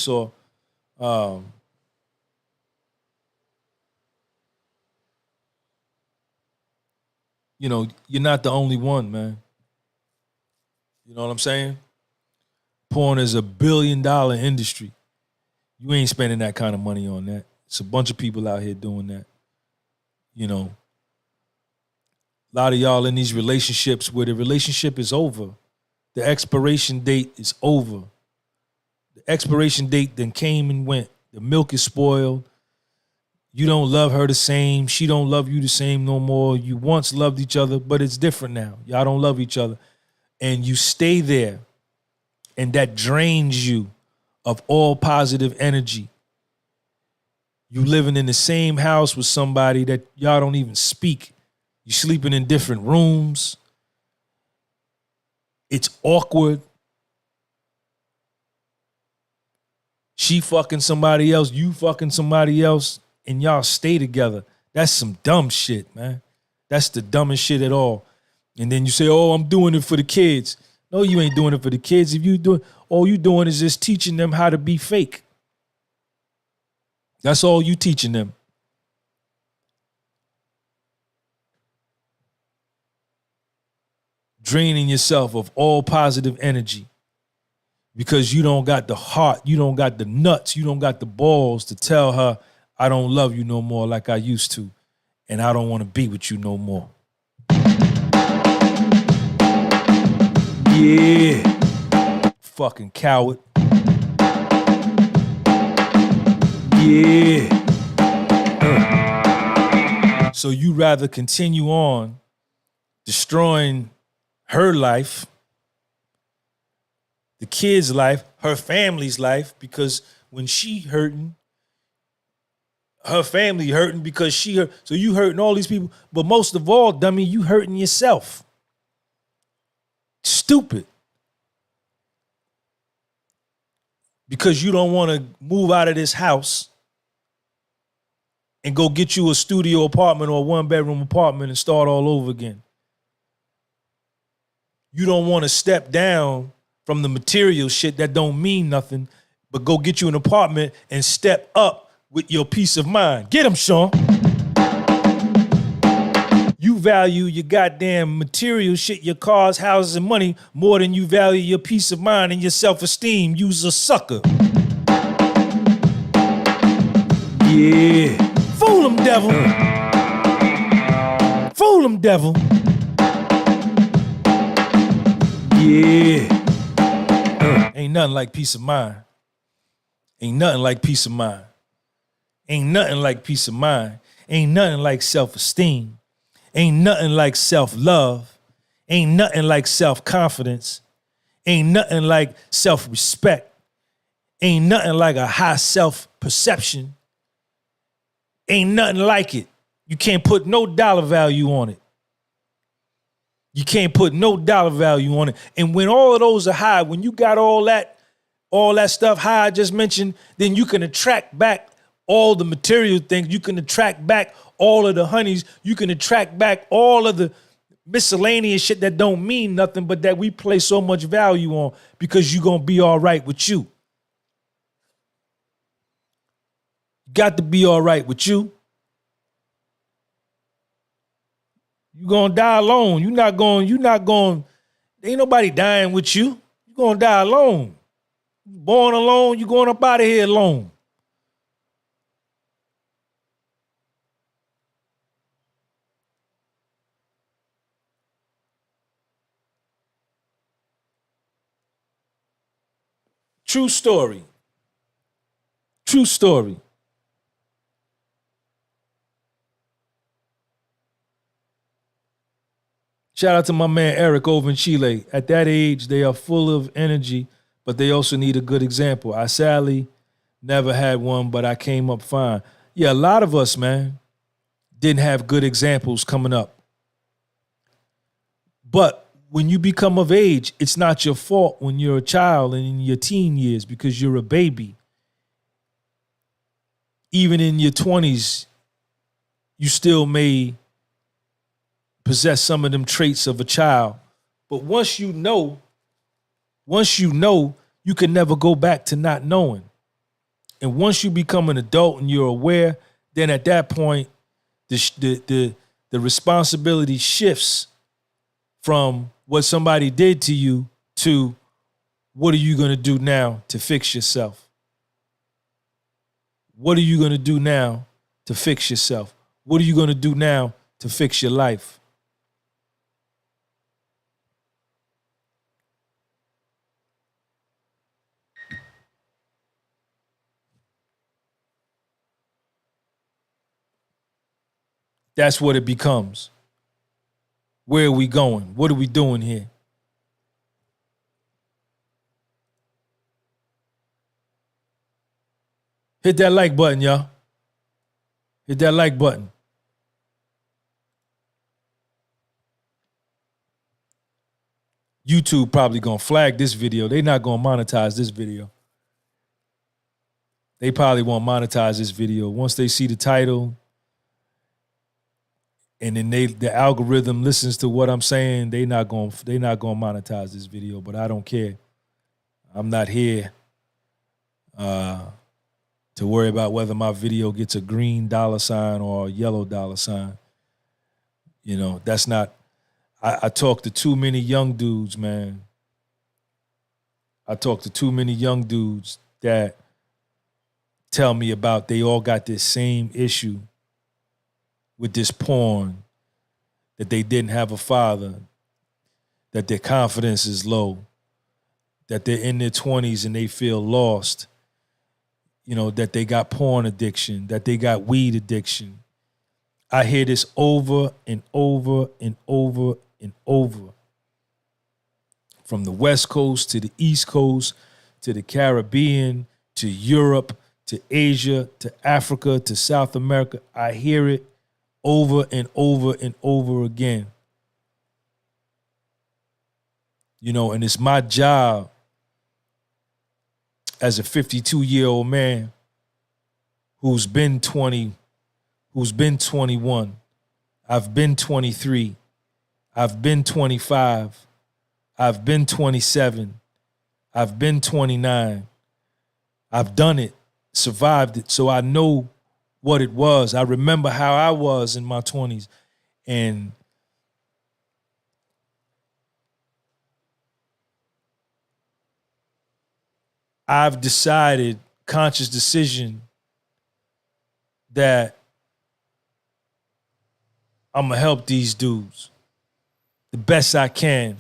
or you know, you're not the only one, man. You know what I'm saying? Porn is $1 billion industry. You ain't spending that kind of money on that. It's a bunch of people out here doing that. You know, a lot of y'all in these relationships where the relationship is over. The expiration date is over. The expiration date then came and went. The milk is spoiled. You don't love her the same. She don't love you the same no more. You once loved each other, but it's different now. Y'all don't love each other. And you stay there. And that drains you of all positive energy. You living in the same house with somebody that y'all don't even speak. You sleeping in different rooms. It's awkward. She fucking somebody else, you fucking somebody else, and y'all stay together. That's some dumb shit, man. That's the dumbest shit at all. And then you say, oh, I'm doing it for the kids. No, you ain't doing it for the kids. If you do it, all you doing is just teaching them how to be fake. That's all you teaching them. Draining yourself of all positive energy because you don't got the heart, you don't got the nuts, you don't got the balls to tell her, I don't love you no more like I used to, and I don't want to be with you no more. Yeah. Fucking coward. Yeah. So you rather continue on destroying her life, the kid's life, her family's life, because when she hurting, her family hurting because she hurt. So you hurting all these people, but most of all, dummy, you hurting yourself. Stupid. Because you don't want to move out of this house and go get you a studio apartment or a one-bedroom apartment and start all over again. You don't want to step down from the material shit that don't mean nothing, but go get you an apartment and step up with your peace of mind. Get him, Sean. You value your goddamn material shit, your cars, houses, and money more than you value your peace of mind and your self-esteem. You's a sucker. Yeah. Fool him, devil. Fool him, devil. Yeah. Ain't nothing like peace of mind. Ain't nothing like peace of mind. Ain't nothing like peace of mind. Ain't nothing like self-esteem. Ain't nothing like self-love. Ain't nothing like self-confidence. Ain't nothing like self-respect. Ain't nothing like a high self-perception. Ain't nothing like it. You can't put no dollar value on it. You can't put no dollar value on it. And when all of those are high, when you got all that stuff high I just mentioned, then you can attract back all the material things. You can attract back all of the honeys. You can attract back all of the miscellaneous shit that don't mean nothing, but that we place so much value on because you're going to be all right with you. Got to be all right with you. You're going to die alone. You're not going, ain't nobody dying with you. You're going to die alone. You're born alone. You're going up out of here alone. True story. True story. Shout out to my man Eric over in Chile. At that age, they are full of energy, but they also need a good example. I sadly never had one, but I came up fine. Yeah, a lot of us, man, didn't have good examples coming up. But when you become of age, it's not your fault when you're a child and in your teen years because you're a baby. Even in your 20s, you still may possess some of them traits of a child. But once you know, you can never go back to not knowing. And once you become an adult and you're aware, then at that point, the responsibility shifts from what somebody did to you to what are you going to do now to fix yourself? What are you going to do now to fix yourself? What are you going to do now to fix your life? That's what it becomes. Where are we going? What are we doing here? Hit that like button, y'all. Hit that like button. YouTube probably gonna flag this video. They not gonna monetize this video. They probably won't monetize this video. Once they see the title, and then the algorithm listens to what I'm saying, they not gonna monetize this video. But I don't care. I'm not here to worry about whether my video gets a green $ or a yellow $. You know, that's not. I talk to too many young dudes, man. I talk to too many young dudes that tell me about they all got this same issue with this porn, that they didn't have a father, that their confidence is low, that they're in their 20s and they feel lost, you know, that they got porn addiction, that they got weed addiction. I hear this over and over and over and over. From the West Coast to the East Coast, to the Caribbean, to Europe, to Asia, to Africa, to South America. I hear it over and over and over again. You know, and it's my job as a 52-year-old man who's been 20, who's been 21. I've been 23. I've been 25. I've been 27. I've been 29. I've done it, survived it, so I know what it was. I remember how I was in my 20s. And I've decided, conscious decision, that I'm going to help these dudes the best I can.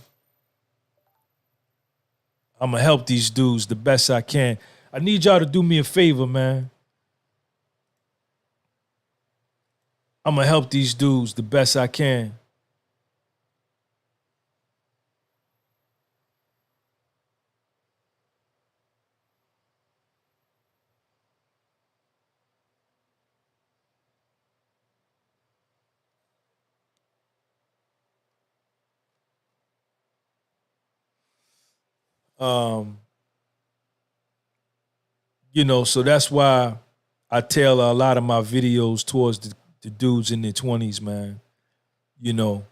I'm going to help these dudes the best I can. I need y'all to do me a favor, man. I'm going to help these dudes the best I can. You know, so that's why I tailor a lot of my videos towards the dudes in their 20s, man. You know,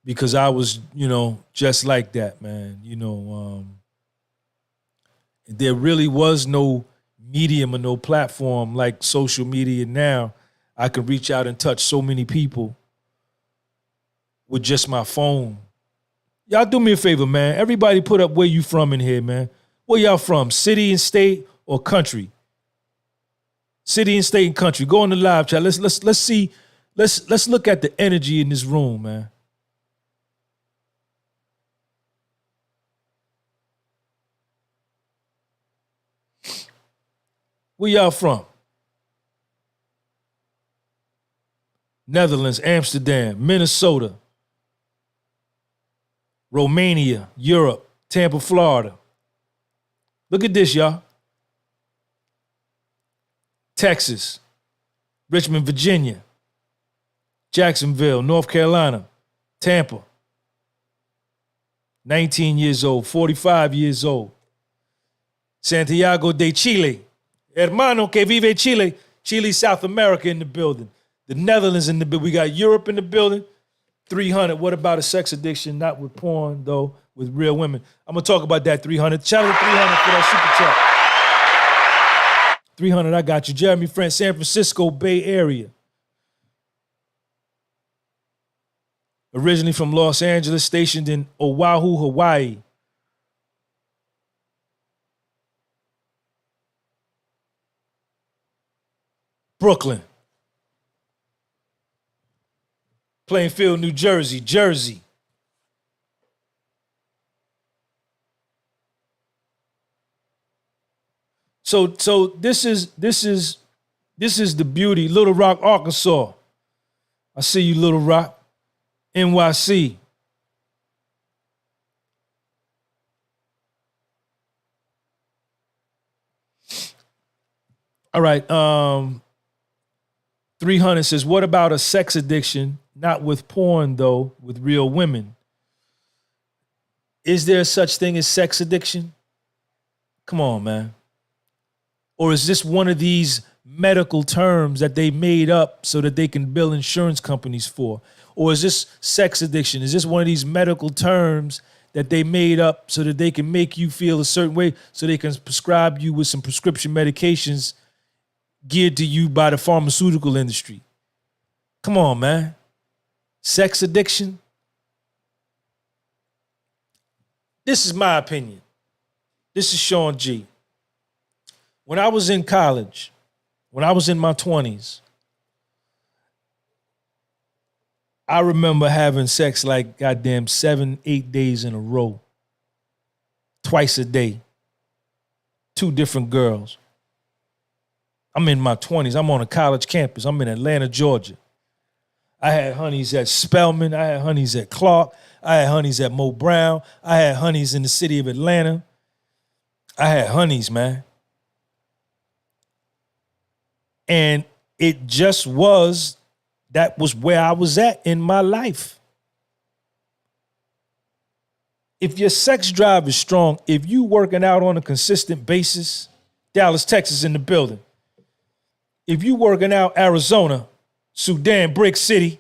because I was, you know, just like that, man. You know, there really was no medium or no platform like social media now. I could reach out and touch so many people with just my phone. Y'all do me a favor, man. Everybody put up where you from in here, man. Where y'all from? City and state or country? City and state and country. Go on the live chat. Let's see. Let's look at the energy in this room, man. Where y'all from? Netherlands, Amsterdam, Minnesota, Romania, Europe, Tampa, Florida. Look at this, y'all. Texas, Richmond, Virginia, Jacksonville, North Carolina, Tampa. 19 years old, 45 years old. Santiago de Chile. Hermano que vive Chile. Chile, South America in the building. The Netherlands in the building. We got Europe in the building. 300. What about a sex addiction? Not with porn, though, with real women. I'm going to talk about that 300. Shout out to 300 for that super chat. 300, I got you. Jeremy Friend, San Francisco Bay Area. Originally from Los Angeles, stationed in Oahu, Hawaii. Brooklyn. Plainfield, New Jersey, Jersey. So this is the beauty. Little Rock, Arkansas. I see you, Little Rock. NYC. All right. 300 says, what about a sex addiction? Not with porn, though, with real women. Is there such thing as sex addiction? Come on, man. Or is this one of these medical terms that they made up so that they can bill insurance companies for? Or is this sex addiction? Is this one of these medical terms that they made up so that they can make you feel a certain way so they can prescribe you with some prescription medications geared to you by the pharmaceutical industry? Come on, man. Sex addiction? This is my opinion. This is Sean G. When I was in college, when I was in my 20s, I remember having sex like goddamn 7-8 days in a row. Twice a day. 2 different girls. I'm in my 20s. I'm on a college campus. I'm in Atlanta, Georgia. I had honeys at Spelman. I had honeys at Clark. I had honeys at Mo Brown. I had honeys in the city of Atlanta. I had honeys, man. And it just was, that was where I was at in my life. If your sex drive is strong, if you working out on a consistent basis, Dallas, Texas in the building. If you working out Arizona, Sudan, Brick City,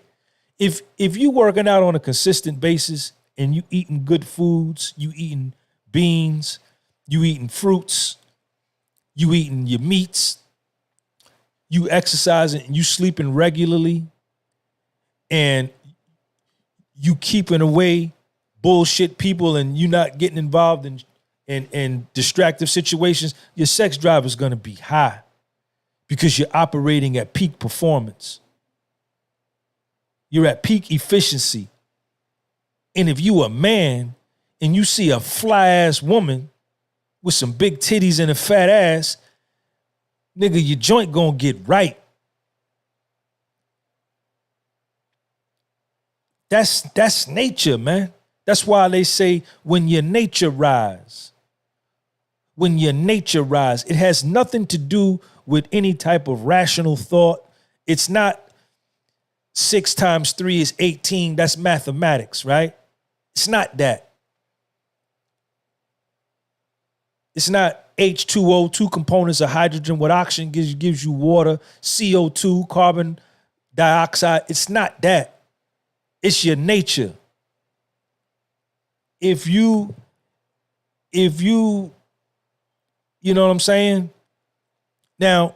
if you working out on a consistent basis and you eating good foods, you eating beans, you eating fruits, you eating your meats, you exercising, and you sleeping regularly, and you keeping away bullshit people and you not getting involved in distractive situations, your sex drive is going to be high because you're operating at peak performance. You're at peak efficiency. And if you a man and you see a fly-ass woman with some big titties and a fat ass, nigga, your joint gonna get right. That's nature, man. That's why they say when your nature rise, it has nothing to do with any type of rational thought. It's not 6 times 3 is 18. That's mathematics, right? It's not that. It's not H2O, 2 components of hydrogen with oxygen gives you water, CO2, carbon dioxide. It's not that. It's your nature. If you know what I'm saying? Now,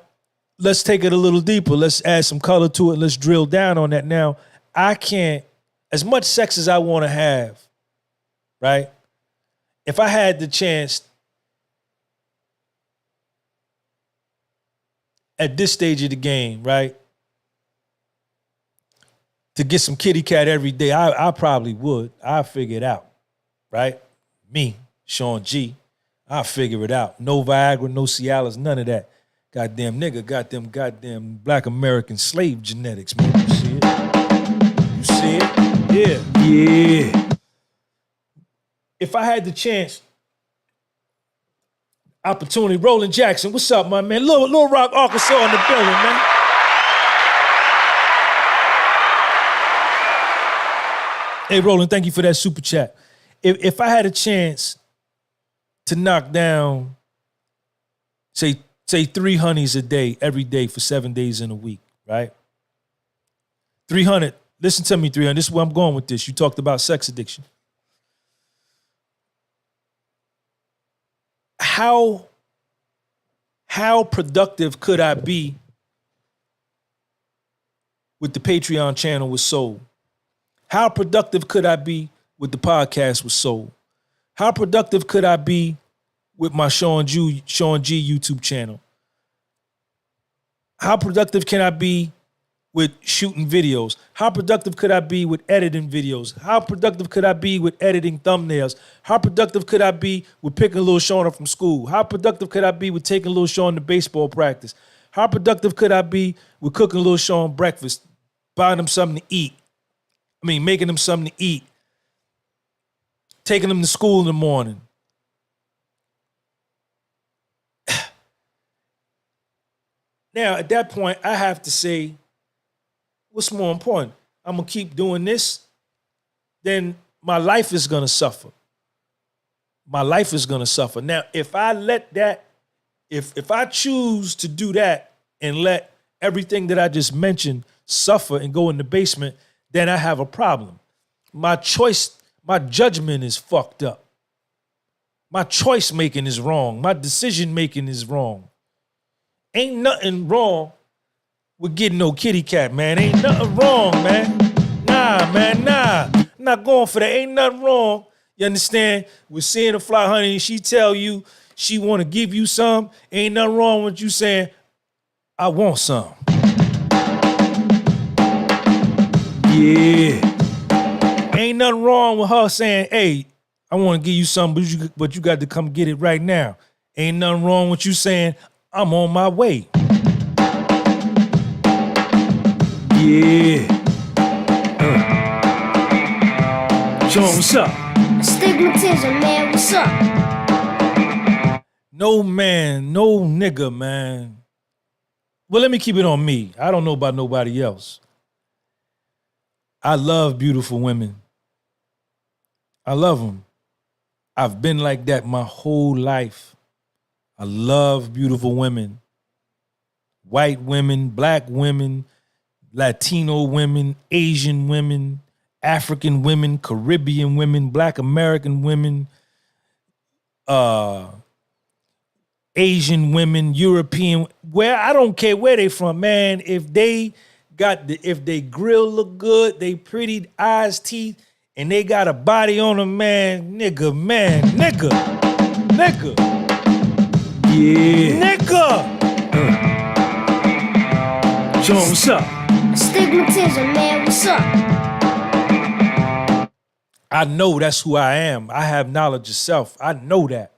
let's take it a little deeper. Let's add some color to it. Let's drill down on that. Now, I can't, as much sex as I want to have, right? If I had the chance at this stage of the game, right, to get some kitty cat every day, I probably would. I'll figure it out, right? Me, Sean G, I'll figure it out. No Viagra, no Cialis, none of that. Goddamn nigga got them goddamn black American slave genetics, man. You see it? You see it? Yeah. Yeah. If I had the chance, opportunity, Roland Jackson, what's up, my man? Little Rock, Arkansas in the building, man. Hey, Roland, thank you for that super chat. If I had a chance to knock down, say 3 honeys a day, every day for 7 days in a week, right? 300, listen to me, 300, this is where I'm going with this. You talked about sex addiction. How productive could I be with the Patreon channel with Soul? How productive could I be with the podcast with Soul? How productive could I be with my Sean G YouTube channel? How productive can I be with shooting videos? How productive could I be with editing videos? How productive could I be with editing thumbnails? How productive could I be with picking little Sean up from school? How productive could I be with taking little Sean to baseball practice? How productive could I be with cooking little Sean breakfast, buying him something to eat? Making him something to eat, taking him to school in the morning. Now, at that point, I have to say, what's more important? I'm going to keep doing this, then my life is going to suffer. My life is going to suffer. Now, if I let that, if I choose to do that and let everything that I just mentioned suffer and go in the basement, then I have a problem. My choice, my judgment is fucked up. My choice making is wrong. My decision making is wrong. Ain't nothing wrong with getting no kitty cat, man. Ain't nothing wrong, man. Nah, man, nah. I'm not going for that. Ain't nothing wrong. You understand? With seeing a fly honey and she tell you she want to give you some, ain't nothing wrong with you saying, I want some. Yeah. Ain't nothing wrong with her saying, hey, I want to give you some, but you got to come get it right now. Ain't nothing wrong with you saying, I'm on my way. Yeah. Sean, what's up? Stigmatism, man, what's up? No man, no nigga, man. Well, let me keep it on me. I don't know about nobody else. I love beautiful women. I love them. I've been like that my whole life. I love beautiful women. White women, black women, Latino women, Asian women, African women, Caribbean women, Black American women, Asian women, European, where I don't care where they from, man. If they grill look good, they pretty eyes, teeth, and they got a body on them, man, nigga. Yeah. Nigga. Sean, what's up? Stigmatism, man, what's up? I know that's who I am. I have knowledge of self. I know that.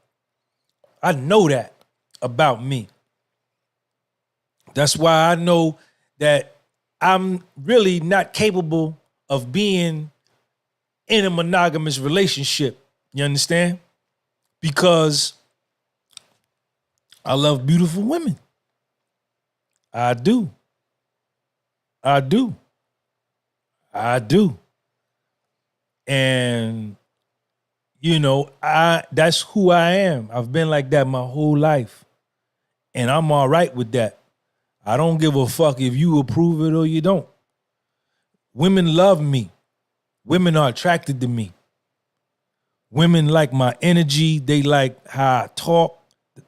I know that about me. That's why I know that I'm really not capable of being in a monogamous relationship. You understand? Because I love beautiful women. I do. And you know, that's who I am. I've been like that my whole life. And I'm all right with that. I don't give a fuck if you approve it or you don't. Women love me. Women are attracted to me. Women like my energy. They like how I talk.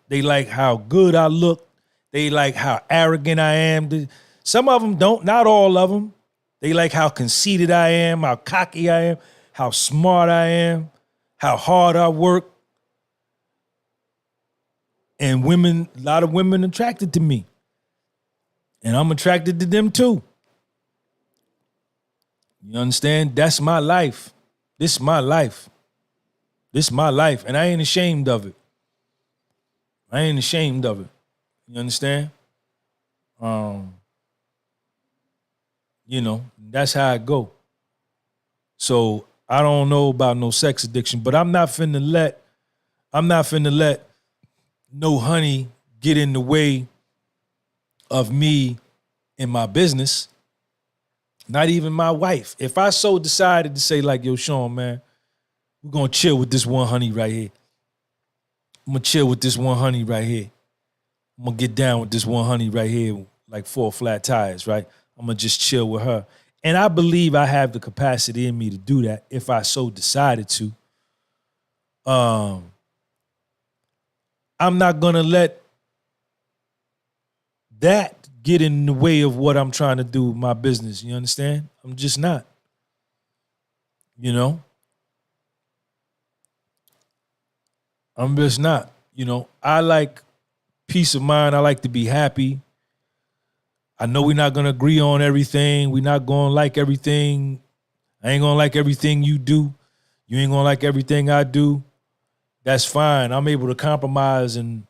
They like how good I look. They like how arrogant I am. Some of them don't, not all of them. They like how conceited I am, how cocky I am, how smart I am, how hard I work. And women, a lot of women attracted to me. And I'm attracted to them too. You understand? That's my life. This is my life. This is my life. And I ain't ashamed of it. I ain't ashamed of it. You understand? You know, that's how I go. So I don't know about no sex addiction, but I'm not finna let no honey get in the way of me in my business. Not even my wife. If I so decided to say like, yo, Sean, man, we're gonna chill with this one honey right here. I'm gonna chill with this one honey right here. I'm gonna get down with this one honey right here, like 4 flat tires, right? I'm gonna just chill with her. And I believe I have the capacity in me to do that if I so decided to. I'm not gonna let that get in the way of what I'm trying to do with my business. You understand? I'm just not. You know? I'm just not. You know, I like peace of mind. I like to be happy. I know we're not gonna agree on everything. We're not gonna like everything. I ain't gonna like everything you do. You ain't gonna like everything I do. That's fine. I'm able to compromise and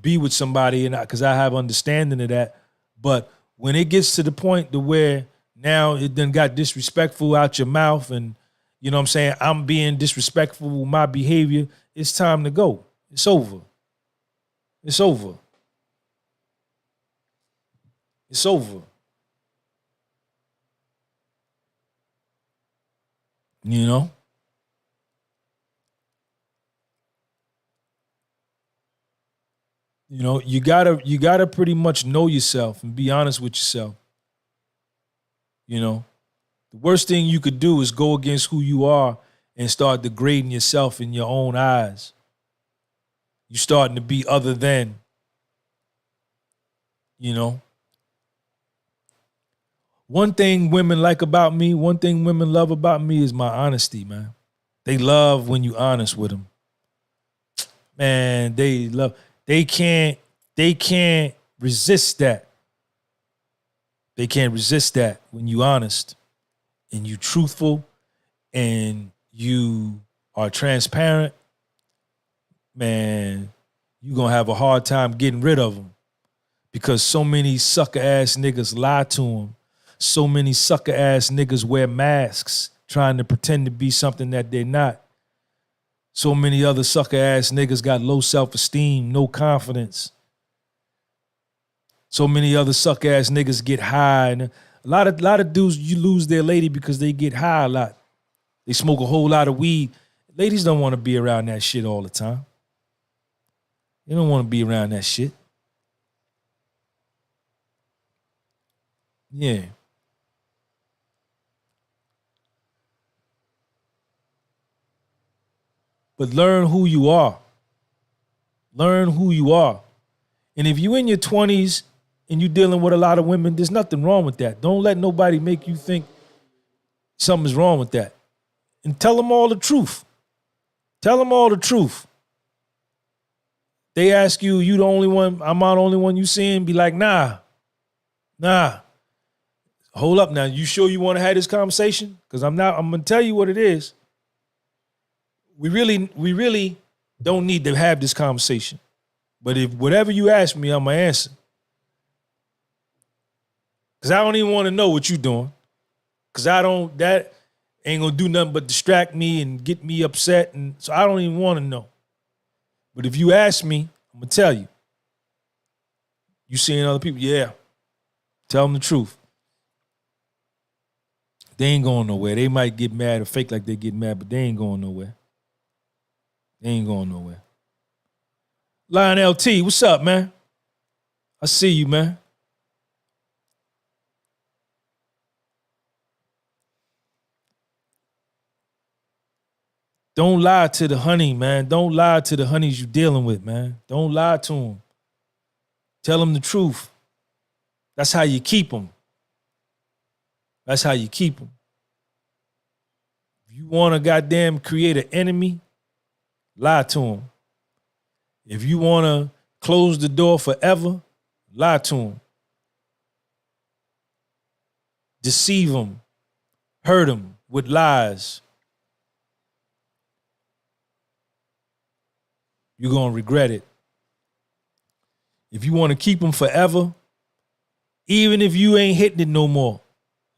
be with somebody, and because I have understanding of that. But when it gets to the point to where now it done got disrespectful out your mouth, and you know what I'm saying, I'm being disrespectful with my behavior, it's time to go. It's over. It's over. It's over. You know? You know, you gotta pretty much know yourself and be honest with yourself. You know, the worst thing you could do is go against who you are and start degrading yourself in your own eyes. You starting to be other than, you know. One thing women like about me, one thing women love about me is my honesty, man. They love when you honest with them. Man, they can't resist that. They can't resist that when you honest and you truthful and you are transparent. Man, you're going to have a hard time getting rid of them because so many sucker ass niggas lie to them. So many sucker ass niggas wear masks trying to pretend to be something that they're not. So many other sucker ass niggas got low self-esteem, no confidence. So many other sucker ass niggas get high. And a lot of dudes, you lose their lady because they get high a lot. They smoke a whole lot of weed. Ladies don't want to be around that shit all the time. They don't want to be around that shit. Yeah. But learn who you are. Learn who you are. And if you're in your 20s and you're dealing with a lot of women, there's nothing wrong with that. Don't let nobody make you think something's wrong with that. And tell them all the truth. Tell them all the truth. They ask you, you the only one, I'm not the only one you seeing, be like, nah. Hold up now. You sure you want to have this conversation? Because I'm gonna tell you what it is. We really don't need to have this conversation. But if whatever you ask me, I'm gonna answer. Because I don't even want to know what you're doing. Because that ain't gonna do nothing but distract me and get me upset. And so I don't even want to know. But if you ask me, I'm gonna tell you. You seeing other people? Yeah. Tell them the truth. They ain't going nowhere. They might get mad or fake like they get mad, but they ain't going nowhere. They ain't going nowhere. Lion LT, what's up, man? I see you, man. Don't lie to the honey, man. Don't lie to the honeys you dealing with, man. Don't lie to them. Tell them the truth. That's how you keep them. That's how you keep them. If you want to goddamn create an enemy, lie to them. If you want to close the door forever, lie to them. Deceive them. Hurt them with lies. You're going to regret it. If you want to keep them forever Even if you ain't hitting it no more,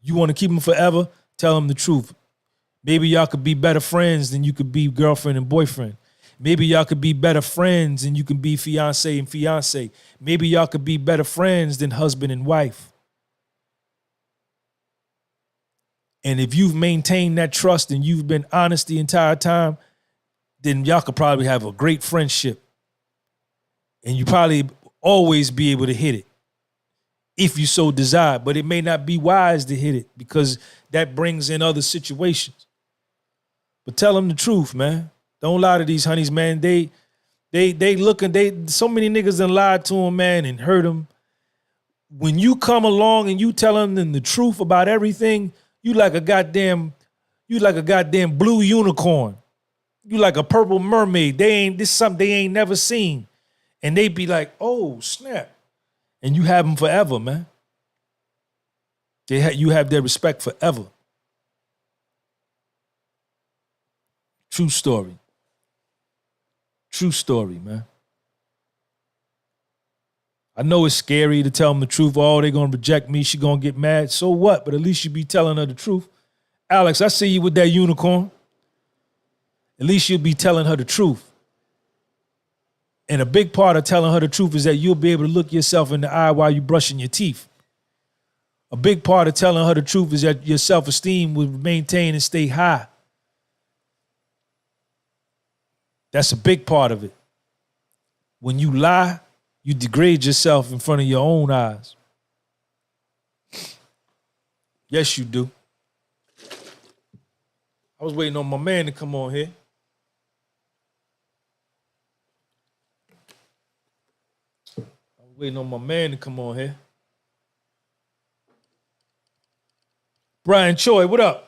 you want to keep him forever, tell him the truth. Maybe y'all could be better friends than you could be girlfriend and boyfriend. Maybe y'all could be better friends and you can be fiance and fiance. Maybe y'all could be better friends than husband and wife. And if you've maintained that trust and you've been honest the entire time, then y'all could probably have a great friendship. And you probably always be able to hit it if you so desire. But it may not be wise to hit it because that brings in other situations. But tell them the truth, man. Don't lie to these honeys, man. They looking, so many niggas done lied to them, man, and hurt them. When you come along and you telling them the truth about everything, you like a goddamn blue unicorn. You like a purple mermaid. This is something they ain't never seen. And they be like, oh, snap. And you have them forever, man. You have their respect forever. True story. True story, man. I know it's scary to tell them the truth. Oh, they're going to reject me. She going to get mad. So what? But at least you be telling her the truth. Alex, I see you with that unicorn. At least you'll be telling her the truth. And a big part of telling her the truth is that you'll be able to look yourself in the eye while you're brushing your teeth. A big part of telling her the truth is that your self-esteem will maintain and stay high. That's a big part of it. When you lie, you degrade yourself in front of your own eyes. Yes, you do. I was waiting on my man to come on here. Waiting on my man to come on here. Brian Choi, what up?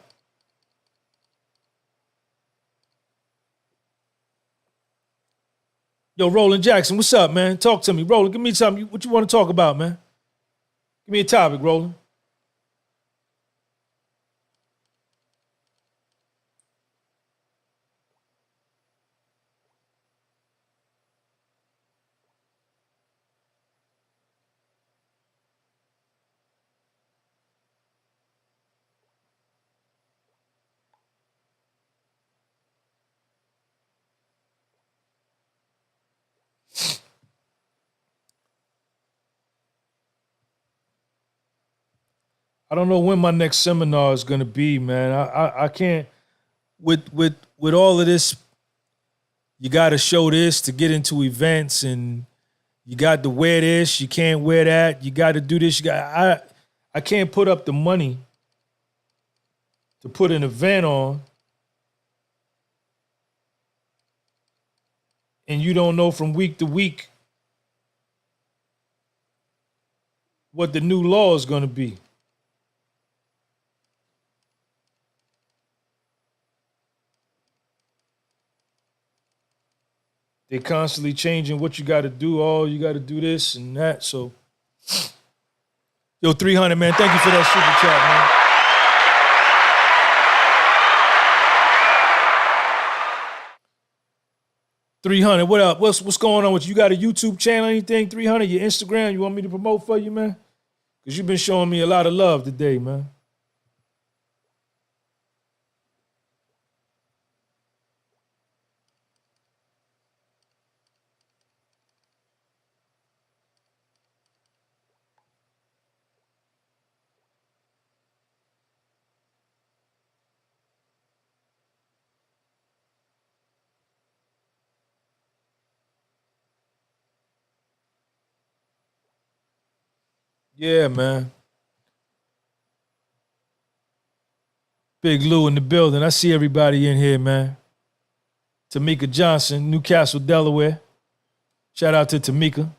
Yo, Roland Jackson, what's up, man? Talk to me. Roland, give me something. What you want to talk about, man? Give me a topic, Roland. I don't know when my next seminar is gonna be, man. I can't with all of this. You got to show this to get into events, and you got to wear this. You can't wear that. You got to do this. I can't put up the money to put an event on, and you don't know from week to week what the new law is going to be. They're constantly changing what you got to do. Oh, you got to do this and that. So, yo, 300, man. Thank you for that super chat, man. $300, what up? What's going on with you? You got a YouTube channel, anything? $300, your Instagram, you want me to promote for you, man? Because you've been showing me a lot of love today, man. Yeah, man. Big Lou in the building. I see everybody in here, man. Tamika Johnson, Newcastle, Delaware. Shout out to Tamika.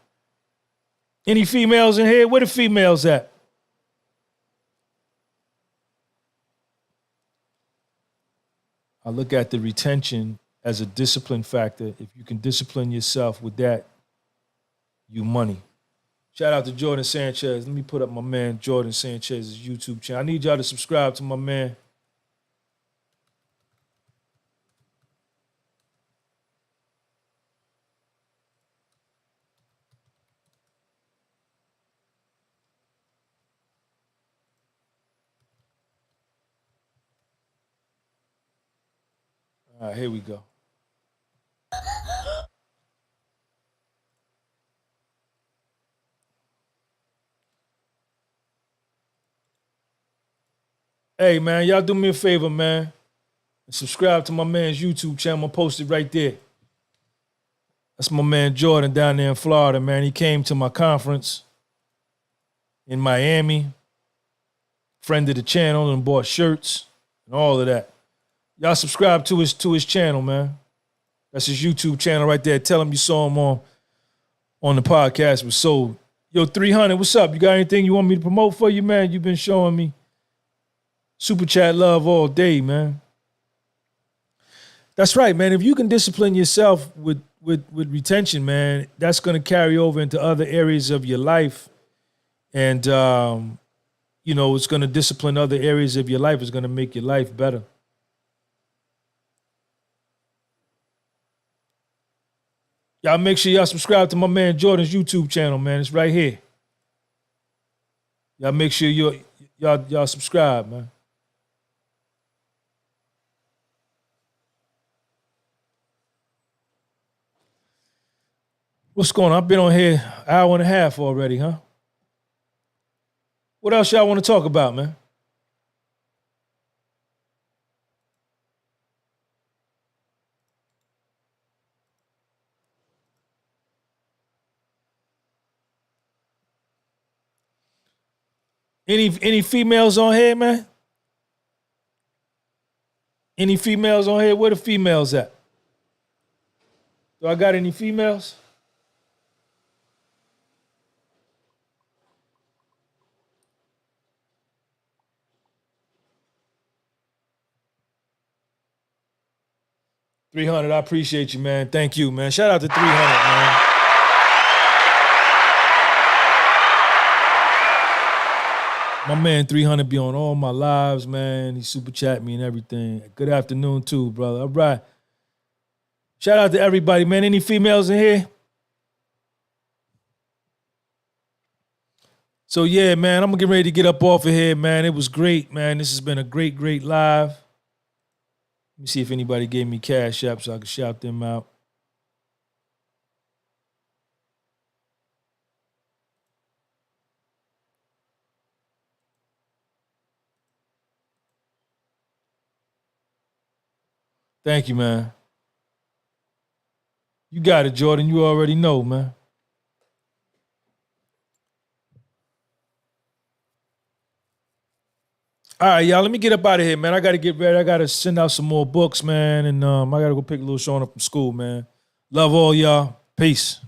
Any females in here? Where the females at? I look at the retention as a discipline factor. If you can discipline yourself with that, you money. Shout out to Jordan Sanchez. Let me put up my man Jordan Sanchez's YouTube channel. I need y'all to subscribe to my man. All right, here we go. Hey, man, y'all do me a favor, man. And subscribe to my man's YouTube channel. I'm going to post it right there. That's my man Jordan down there in Florida, man. He came to my conference in Miami. Friend of the channel and bought shirts and all of that. Y'all subscribe to his channel, man. That's his YouTube channel right there. Tell him you saw him on the podcast was sold. Yo, 300, what's up? You got anything you want me to promote for you, man? You've been showing me super chat love all day, man. That's right, man. If you can discipline yourself with retention, man, that's going to carry over into other areas of your life. And, you know, it's going to discipline other areas of your life. It's going to make your life better. Y'all make sure y'all subscribe to my man Jordan's YouTube channel, man. It's right here. Y'all make sure y'all subscribe, man. What's going on? I've been on here an hour and a half already, huh? What else y'all want to talk about, man? Any females on here, man? Any females on here? Where the females at? Do I got any females? $300, I appreciate you, man. Thank you, man. Shout out to $300, man. My man 300 be on all my lives, man. He super chat me and everything. Good afternoon, too, brother. All right. Shout out to everybody, man. Any females in here? So, yeah, man, I'm going to get ready to get up off of here, man. It was great, man. This has been a great, great live. Let me see if anybody gave me Cash App so I can shout them out. Thank you, man. You got it, Jordan. You already know, man. All right, y'all, let me get up out of here, man. I got to get ready. I got to send out some more books, man. And I got to go pick a little Sean up from school, man. Love all y'all. Peace.